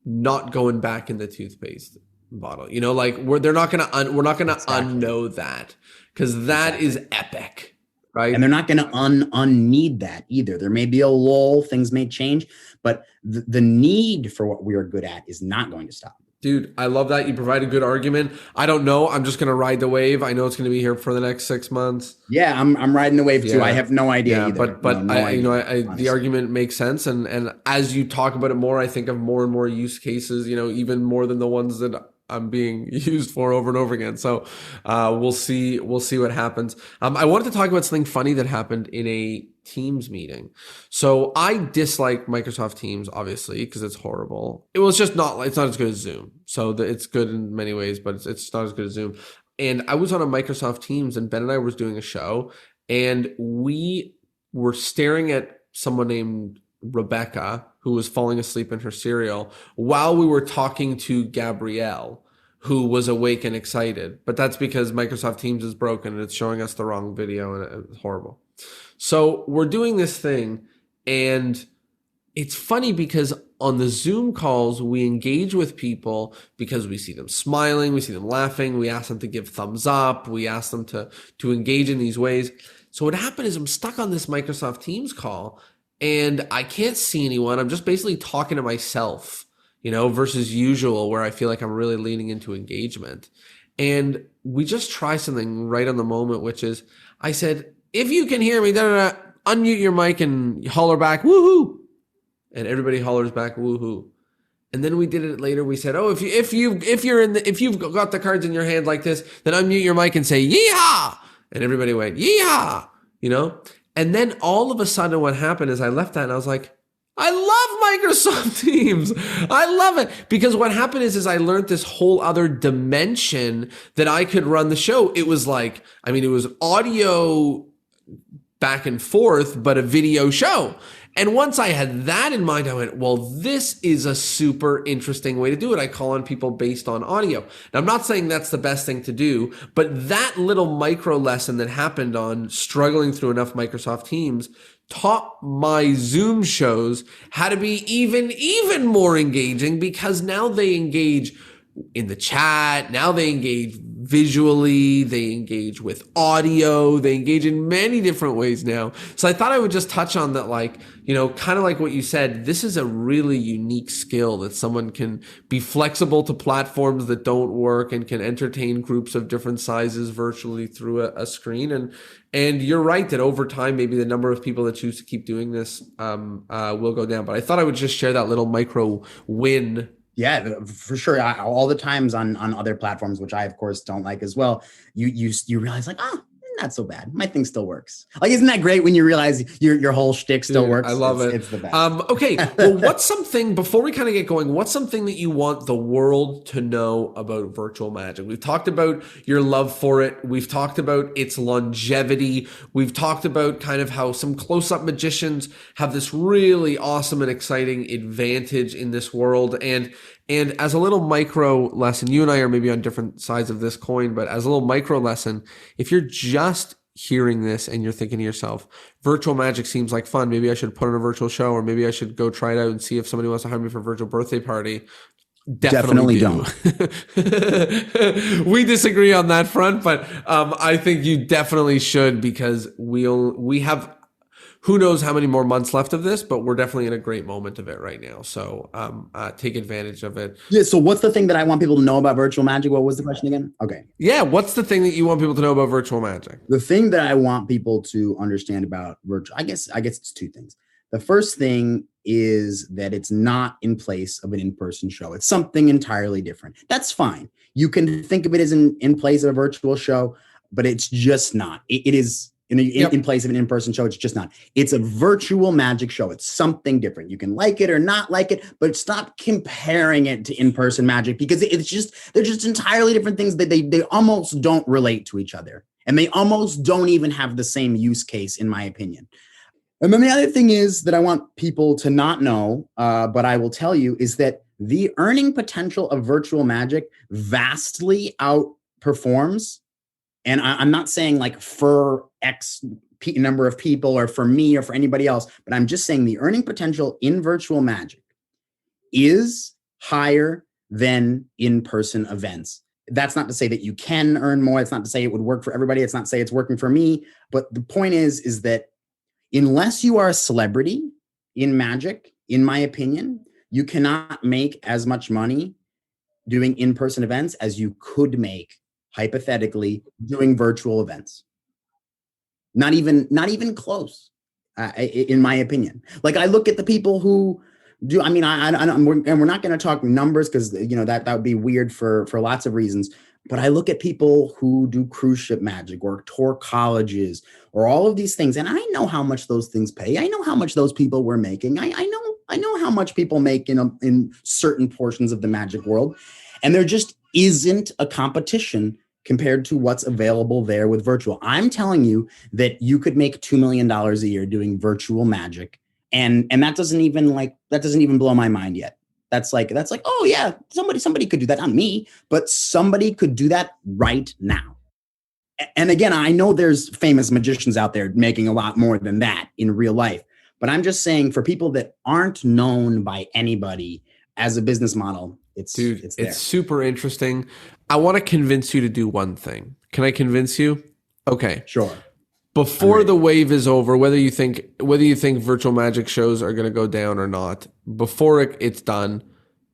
not going back in the toothpaste bottle. You know, like we're not going to unknow that, because that is epic. Right. And they're not going to unneed that either. There may be a lull, things may change, but the need for what we are good at is not going to stop. Dude, I love that. You provide a good argument. I don't know. I'm just going to ride the wave. I know it's going to be here for the next 6 months. Yeah, I'm riding the wave too. I have no idea either. But no idea, the argument makes sense. And as you talk about it more, I think of more and more use cases, you know, even more than the ones that I'm being used for over and over again. So we'll see what happens. I wanted to talk about something funny that happened in a Teams meeting. So I dislike Microsoft Teams, obviously, because it's horrible. It's not as good as Zoom. So it's good in many ways, but it's not as good as Zoom. And I was on a Microsoft Teams, and Ben and I was doing a show, and we were staring at someone named Rebecca, who was falling asleep in her cereal, while we were talking to Gabrielle, who was awake and excited. But that's because Microsoft Teams is broken and it's showing us the wrong video, and it's horrible. So we're doing this thing, and it's funny because on the Zoom calls, we engage with people because we see them smiling, we see them laughing, we ask them to give thumbs up, we ask them to engage in these ways. So what happened is I'm stuck on this Microsoft Teams call, and I can't see anyone. I'm just basically talking to myself, you know, versus usual where I feel like I'm really leaning into engagement. And we just try something right on the moment, which is I said, if you can hear me, unmute your mic and holler back, woohoo. And everybody hollers back, woohoo. And then we did it later. We said, oh, if you've got the cards in your hand like this, then unmute your mic and say, yeehaw. And everybody went, yeehaw, you know? And then all of a sudden what happened is I left that and I was like, I love Microsoft Teams. I love it. Because what happened is I learned this whole other dimension that I could run the show. It was like, I mean, it was audio back and forth, but a video show. And once I had that in mind, I went, well, this is a super interesting way to do it. I call on people based on audio. Now, I'm not saying that's the best thing to do, but that little micro lesson that happened on struggling through enough Microsoft Teams taught my Zoom shows how to be even more engaging, because now they engage in the chat. Now they engage visually, they engage with audio, they engage in many different ways now. So I thought I would just touch on that, like, kind of like what you said, this is a really unique skill that someone can be flexible to platforms that don't work and can entertain groups of different sizes virtually through a screen. And you're right that over time, maybe the number of people that choose to keep doing this will go down. But I thought I would just share that little micro win. Yeah, for sure. All the times on other platforms, which I of course don't like as well, you realize like, oh, not so bad. My thing still works. Like, isn't that great when you realize your whole shtick still works? I love it. It's the best. Okay. Well, what's something, before we kind of get going, what's something that you want the world to know about virtual magic? We've talked about your love for it. We've talked about its longevity. We've talked about kind of how some close-up magicians have this really awesome and exciting advantage in this world. And as a little micro lesson, you and I are maybe on different sides of this coin, but as a little micro lesson, if you're just hearing this and you're thinking to yourself, virtual magic seems like fun, maybe I should put on a virtual show, or maybe I should go try it out and see if somebody wants to hire me for a virtual birthday party. Definitely don't. We disagree on that front, but I think you definitely should, because we have who knows how many more months left of this, but we're definitely in a great moment of it right now. So take advantage of it. Yeah. So what's the thing that I want people to know about virtual magic? What was the question again? Okay. Yeah. What's the thing that you want people to know about virtual magic? The thing that I want people to understand about virtual, I guess it's two things. The first thing is that it's not in place of an in-person show. It's something entirely different. That's fine. You can think of it as in place of a virtual show, but it's just not. It is in place of an in-person show. It's just not. It's a virtual magic show. It's something different. You can like it or not like it, but stop comparing it to in-person magic, because they're just entirely different things that they almost don't relate to each other. And they almost don't even have the same use case, in my opinion. And then the other thing is that I want people to not know, but I will tell you, is that the earning potential of virtual magic vastly outperforms. And I'm not saying like for X number of people or for me or for anybody else, but I'm just saying the earning potential in virtual magic is higher than in-person events. That's not to say that you can earn more. It's not to say it would work for everybody. It's not to say it's working for me. But the point is that unless you are a celebrity in magic, in my opinion, you cannot make as much money doing in-person events as you could make hypothetically doing virtual events. Not even close, in my opinion. Like, I look at the people who do. I mean, and we're not going to talk numbers, because that would be weird for lots of reasons. But I look at people who do cruise ship magic or tour colleges or all of these things, and I know how much those things pay. I know how much those people were making. I know how much people make in certain portions of the magic world, and there just isn't a competition compared to what's available there with virtual. I'm telling you that you could make $2 million a year doing virtual magic, and that doesn't even blow my mind yet. That's like, oh yeah, somebody could do that. Not me, but somebody could do that right now. And again, I know there's famous magicians out there making a lot more than that in real life, but I'm just saying, for people that aren't known by anybody as a business model, it's there. It's super interesting. I want to convince you to do one thing. Can I convince you? Okay. Sure. Before the wave is over, whether you think virtual magic shows are going to go down or not, before it's done,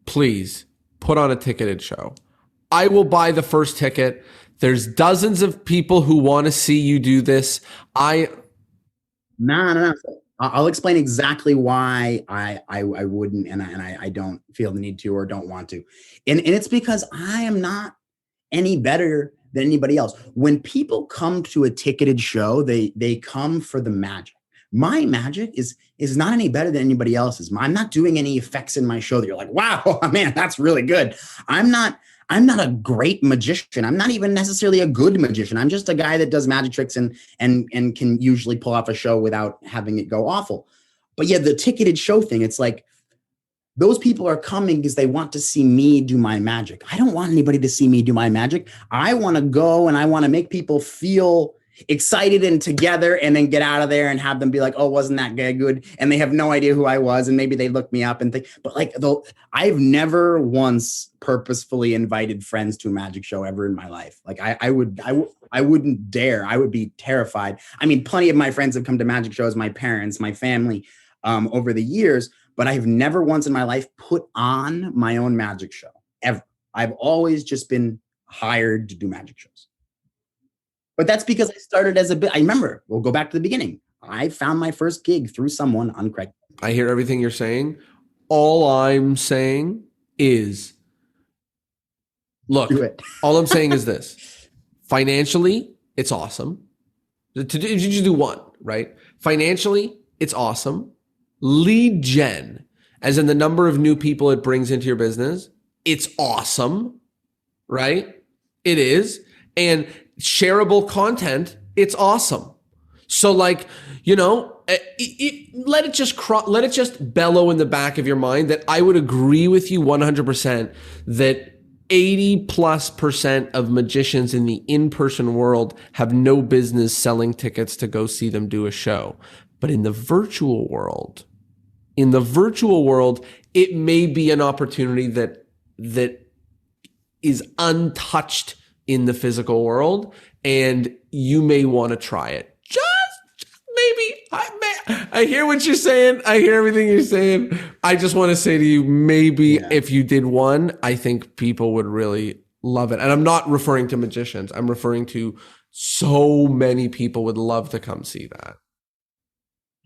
please put on a ticketed show. I will buy the first ticket. There's dozens of people who want to see you do this. No. I'll explain exactly why I wouldn't, and I don't feel the need to or don't want to. And it's because I am not any better than anybody else. When people come to a ticketed show, they come for the magic. My magic is not any better than anybody else's. I'm not doing any effects in my show that you're like, wow, man, that's really good. I'm not a great magician. I'm not even necessarily a good magician. I'm just a guy that does magic tricks and can usually pull off a show without having it go awful. But yeah, the ticketed show thing, it's like, those people are coming because they want to see me do my magic. I don't want anybody to see me do my magic. I want to go and I want to make people feel excited and together, and then get out of there and have them be like, oh, wasn't that guy good? And they have no idea who I was, and maybe they look me up and think, but like, though, I've never once purposefully invited friends to a magic show ever in my life. Like I wouldn't dare. I would be terrified. I mean, plenty of my friends have come to magic shows, my parents, my family, over the years, but I've never once in my life put on my own magic show ever. I've always just been hired to do magic shows. But that's because I started as a bit. I remember, we'll go back to the beginning. I found my first gig through someone on Craigslist. I hear everything you're saying. All I'm saying is, look, all I'm saying is this. Financially, it's awesome. You just do one, right? Financially, it's awesome. Lead gen, as in the number of new people it brings into your business, it's awesome, right? It is. And shareable content, it's awesome. So like, you know, let it just bellow in the back of your mind that I would agree with you 100% that 80+% of magicians in the in-person world have no business selling tickets to go see them do a show. But in the virtual world, it may be an opportunity that is untouched in the physical world, and you may want to try it. Just maybe. I hear what you're saying. I hear everything you're saying. I just want to say to you, maybe if you did one, I think people would really love it. And I'm not referring to magicians. I'm referring to so many people would love to come see that.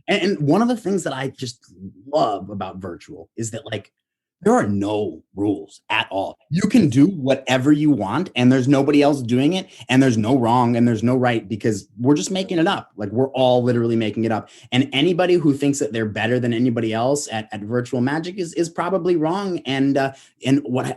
And one of the things that I just love about virtual is that, like, there are no rules at all. You can do whatever you want, and there's nobody else doing it, and there's no wrong and there's no right, because we're just making it up. Like, we're all literally making it up. And anybody who thinks that they're better than anybody else at virtual magic is probably wrong. And the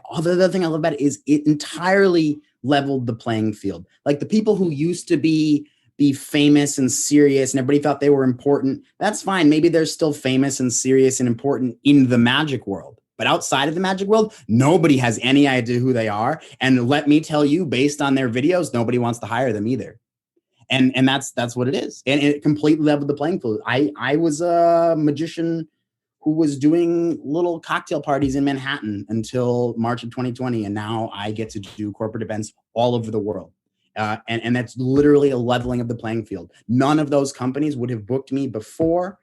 other thing I love about it is it entirely leveled the playing field. Like, the people who used to be famous and serious and everybody thought they were important, that's fine. Maybe they're still famous and serious and important in the magic world. But outside of the magic world, nobody has any idea who they are. And let me tell you, based on their videos, nobody wants to hire them either. And that's what it is. And it completely leveled the playing field. I was a magician who was doing little cocktail parties in Manhattan until March of 2020. And now I get to do corporate events all over the world. And that's literally a leveling of the playing field. None of those companies would have booked me before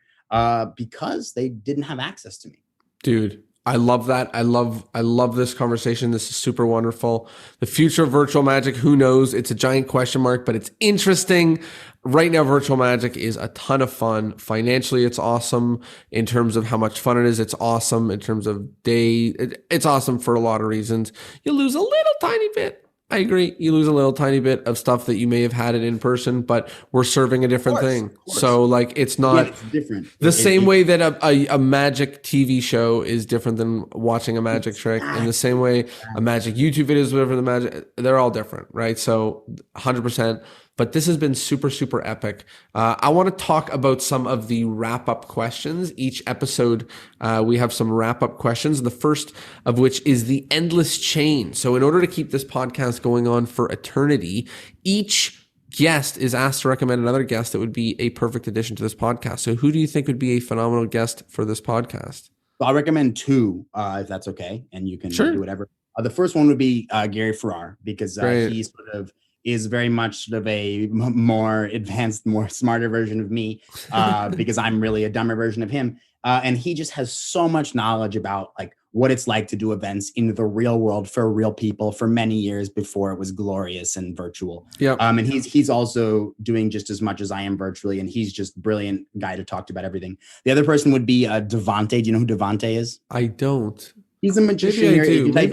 because they didn't have access to me. Dude, I love that. I love this conversation. This is super wonderful. The future of virtual magic, who knows? It's a giant question mark, but it's interesting. Right now, virtual magic is a ton of fun. Financially, it's awesome. In terms of how much fun it is, it's awesome. In terms of it's awesome for a lot of reasons. You lose a little tiny bit. I agree. You lose a little tiny bit of stuff that you may have had it in person, but we're serving a different thing. So like, it's not it's different. The same way that a magic TV show is different than watching a magic trick. In the same way, a magic YouTube video is different than magic. They're all different, right? So 100%. But this has been super, super epic. I want to talk about some of the wrap-up questions. Each episode, we have some wrap-up questions, the first of which is the endless chain. So in order to keep this podcast going on for eternity, each guest is asked to recommend another guest that would be a perfect addition to this podcast. So who do you think would be a phenomenal guest for this podcast? I'll recommend two, if that's okay, and you can do whatever. The first one would be Gary Farrar, because he sort of is very much sort of a more advanced, more smarter version of me, because I'm really a dumber version of him. And he just has so much knowledge about like what it's like to do events in the real world for real people for many years before it was glorious and virtual. Yeah. And he's also doing just as much as I am virtually, and he's just a brilliant guy to talk to about everything. The other person would be Devante. Do you know who Devante is? I don't. He's a magician here. If you type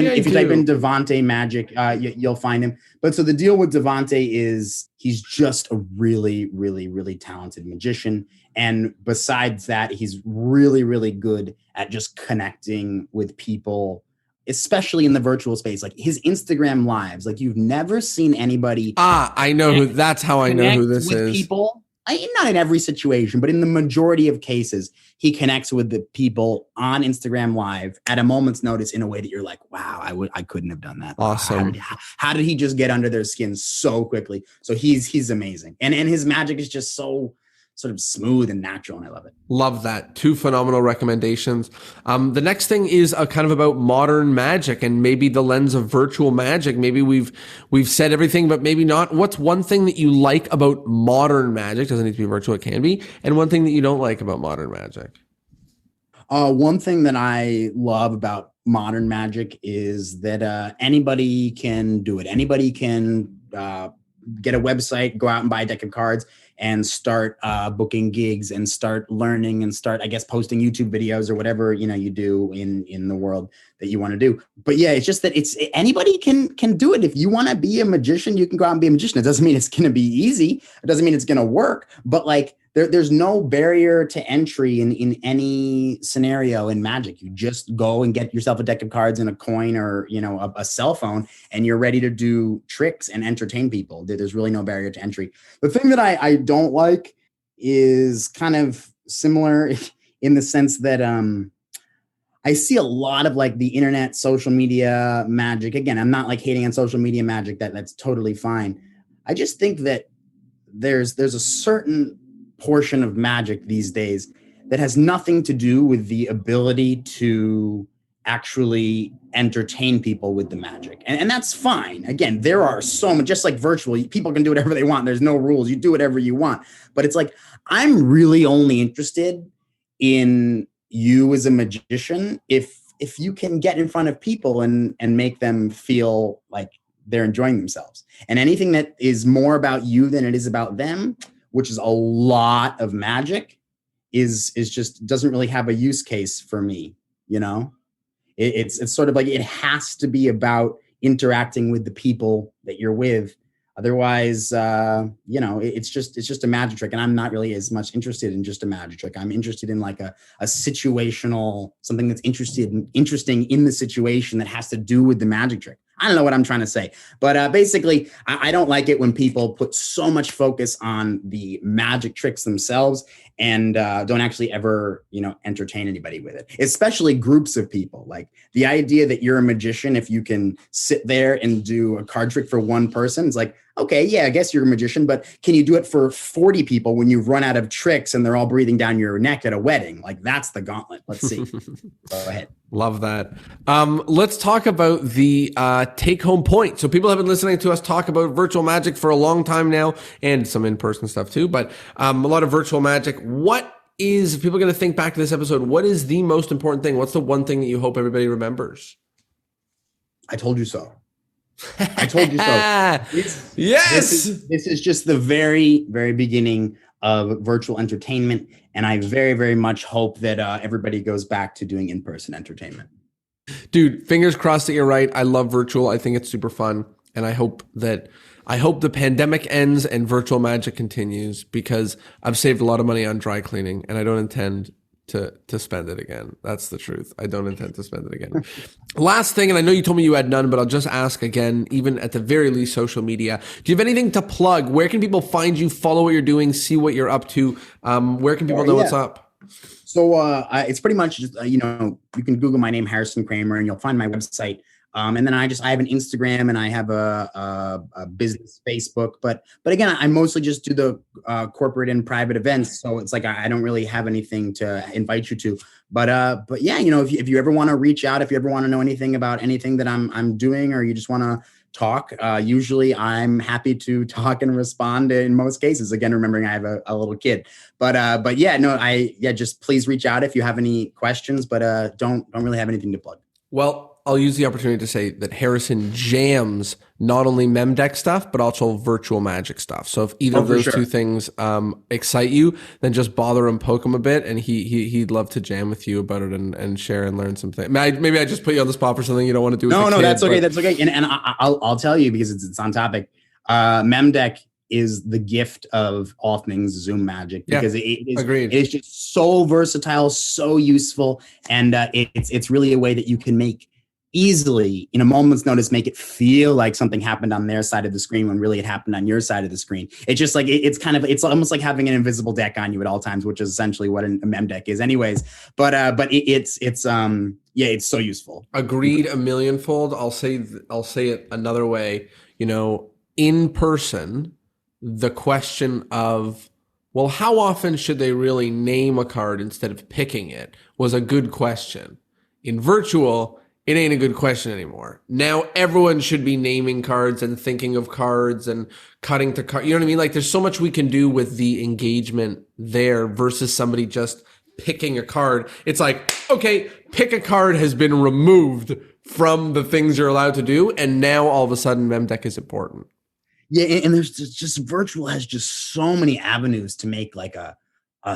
in Devante Magic, you'll find him. But so the deal with Devante is he's just a really, really, really talented magician. And besides that, he's really, really good at just connecting with people, especially in the virtual space. Like his Instagram lives, like you've never seen anybody. I know who. That's how I know who this is. People not in every situation, but in the majority of cases, he connects with the people on Instagram Live at a moment's notice in a way that you're like, wow, I couldn't have done that. Awesome. How did he just get under their skin so quickly? So he's amazing. And his magic is just so sort of smooth and natural, and I love it. Love that. Two phenomenal recommendations. The next thing is kind of about modern magic and maybe the lens of virtual magic. Maybe we've said everything, but maybe not. What's one thing that you like about modern magic? Doesn't need to be virtual, it can be. And one thing that you don't like about modern magic? One thing that I love about modern magic is that anybody can do it. Anybody can get a website, go out and buy a deck of cards, and start booking gigs and start learning and start, I guess, posting YouTube videos or whatever, you do in the world that you want to do. But yeah, it's just that anybody can do it. If you want to be a magician, you can go out and be a magician. It doesn't mean it's going to be easy. It doesn't mean it's going to work, but like there's no barrier to entry in any scenario in magic. You just go and get yourself a deck of cards and a coin or, a cell phone, and you're ready to do tricks and entertain people. There's really no barrier to entry. The thing that I don't like is kind of similar in the sense that I see a lot of like the internet, social media magic. Again, I'm not like hating on social media magic. That's totally fine. I just think that there's a certain portion of magic these days that has nothing to do with the ability to actually entertain people with the magic. And that's fine. Again, there are so much, just like virtual, people can do whatever they want. There's no rules. You do whatever you want. But it's like, I'm really only interested in you as a magician if you can get in front of people and make them feel like they're enjoying themselves. And anything that is more about you than it is about them, which is a lot of magic, is just doesn't really have a use case for me. It's sort of like it has to be about interacting with the people that you're with. Otherwise, it's just a magic trick, and I'm not really as much interested in just a magic trick. I'm interested in like a situational, something that's interesting in the situation that has to do with the magic trick. I don't know what I'm trying to say, but basically, I don't like it when people put so much focus on the magic tricks themselves and don't actually ever, entertain anybody with it, especially groups of people. Like the idea that you're a magician, if you can sit there and do a card trick for one person, it's like, okay, yeah, I guess you're a magician, but can you do it for 40 people when you've run out of tricks and they're all breathing down your neck at a wedding? Like that's the gauntlet. Let's see. Go ahead. Love that. Let's talk about the take-home point. So people have been listening to us talk about virtual magic for a long time now, and some in-person stuff too, but a lot of virtual magic. If people are going to think back to this episode, what is the most important thing? What's the one thing that you hope everybody remembers? I told you so. I told you so. Yes. This is just the very, very beginning of virtual entertainment. And I very, very much hope that everybody goes back to doing in-person entertainment. Dude, fingers crossed that you're right. I love virtual. I think it's super fun. And I hope the pandemic ends and virtual magic continues, because I've saved a lot of money on dry cleaning and I don't intend to spend it again. That's the truth. I don't intend to spend it again. Last thing, and I know you told me you had none, but I'll just ask again, even at the very least, social media. Do you have anything to plug? Where can people find you, follow what you're doing, see what you're up to? Where can people know what's up? So it's pretty much just, you can Google my name, Harrison Kramer, and you'll find my website. And then I have an Instagram and I have a business Facebook, but again, I mostly just do the corporate and private events. So it's like, I don't really have anything to invite you to, but yeah, if you ever want to reach out, if you ever want to know anything about anything that I'm doing, or you just want to talk, usually I'm happy to talk and respond in most cases. Again, remembering I have a little kid, but yeah, no, just please reach out if you have any questions, but don't really have anything to plug. Well, I'll use the opportunity to say that Harrison jams not only memdeck stuff, but also virtual magic stuff. So if either of those two things excite you, then just bother him, poke him a bit, and he'd love to jam with you about it and share and learn something. Maybe I just put you on the spot for something you don't want to do. No, that's okay. That's okay. And I'll tell you, because it's on topic. Memdeck is the gift of all things Zoom magic, because it's just so versatile, so useful, and it's really a way that you can make easily, in a moment's notice, make it feel like something happened on their side of the screen when really it happened on your side of the screen. It's just like it's almost like having an invisible deck on you at all times, which is essentially what a mem deck is, anyways. But it's so useful. Agreed a millionfold. I'll say it another way. In person, the question of, well, how often should they really name a card instead of picking it was a good question. In virtual, it ain't a good question anymore. Now everyone should be naming cards and thinking of cards and cutting to cards. You know what I mean? Like there's so much we can do with the engagement there versus somebody just picking a card. It's like, okay, pick a card has been removed from the things you're allowed to do. And now all of a sudden mem deck is important. Yeah, and there's just virtual has just so many avenues to make like a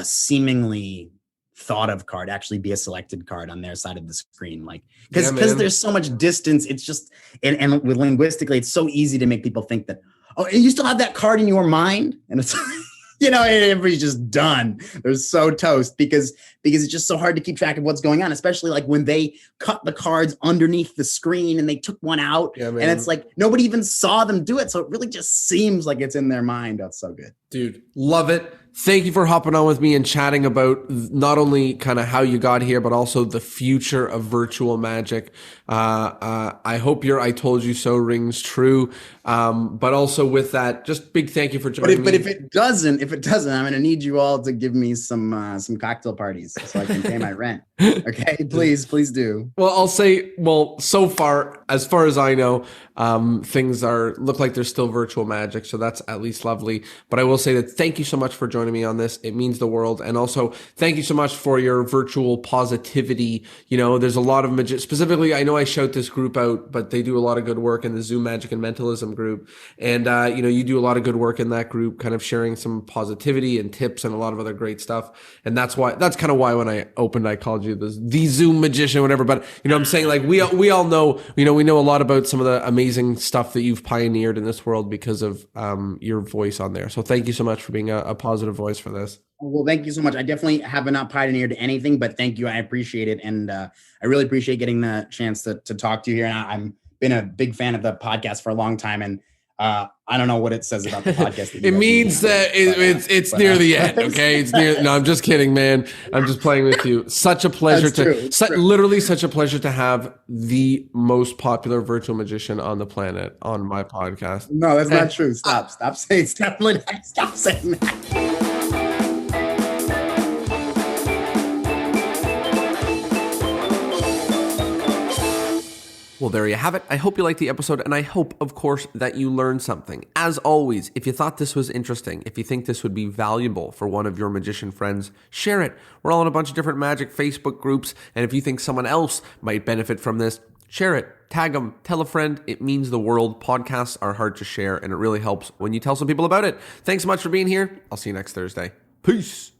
seemingly thought of card actually be a selected card on their side of the screen, like because there's so much distance. It's just and with linguistically, it's so easy to make people think that, oh, you still have that card in your mind, and it's everybody's just done. They're so toast because it's just so hard to keep track of what's going on, especially like when they cut the cards underneath the screen and they took one out, and it's like nobody even saw them do it, so it really just seems like it's in their mind. That's so good, dude. Love it. Thank you for hopping on with me and chatting about not only kind of how you got here, but also the future of virtual magic. I hope your "I told you so" rings true. But also with that, just big thank you for joining me. But if it doesn't, I'm going to need you all to give me some cocktail parties so I can pay my rent. Okay, please do. Well, I'll say, so far as I know, things look like they're still virtual magic, so that's at least lovely. But I will say that thank you so much for joining me on this. It means the world. And also thank you so much for your virtual positivity. There's a lot of specifically, I know I shout this group out, but they do a lot of good work in the Zoom Magic and Mentalism group. And, you do a lot of good work in that group, kind of sharing some positivity and tips and a lot of other great stuff. And that's kind of why when I opened, I called you the Zoom magician, whatever. But, I'm saying like, we all know, we know a lot about some of the amazing stuff that you've pioneered in this world because of, your voice on there. So thank you so much for being a positive voice for this. Well, thank you so much. I definitely have not pioneered anything, but thank you. I appreciate it. And I really appreciate getting the chance to talk to you here. And I'm been a big fan of the podcast for a long time. And I don't know what it says about the podcast. It means that it's near the end. Okay. It's near. No, I'm just kidding, man. I'm just playing with you. Such a pleasure literally such a pleasure to have the most popular virtual magician on the planet on my podcast. No, that's not true. Stop saying it's definitely stop saying that. Well, there you have it. I hope you liked the episode, and I hope, of course, that you learned something. As always, if you thought this was interesting, if you think this would be valuable for one of your magician friends, share it. We're all in a bunch of different magic Facebook groups, and if you think someone else might benefit from this, share it. Tag them. Tell a friend. It means the world. Podcasts are hard to share, and it really helps when you tell some people about it. Thanks so much for being here. I'll see you next Thursday. Peace.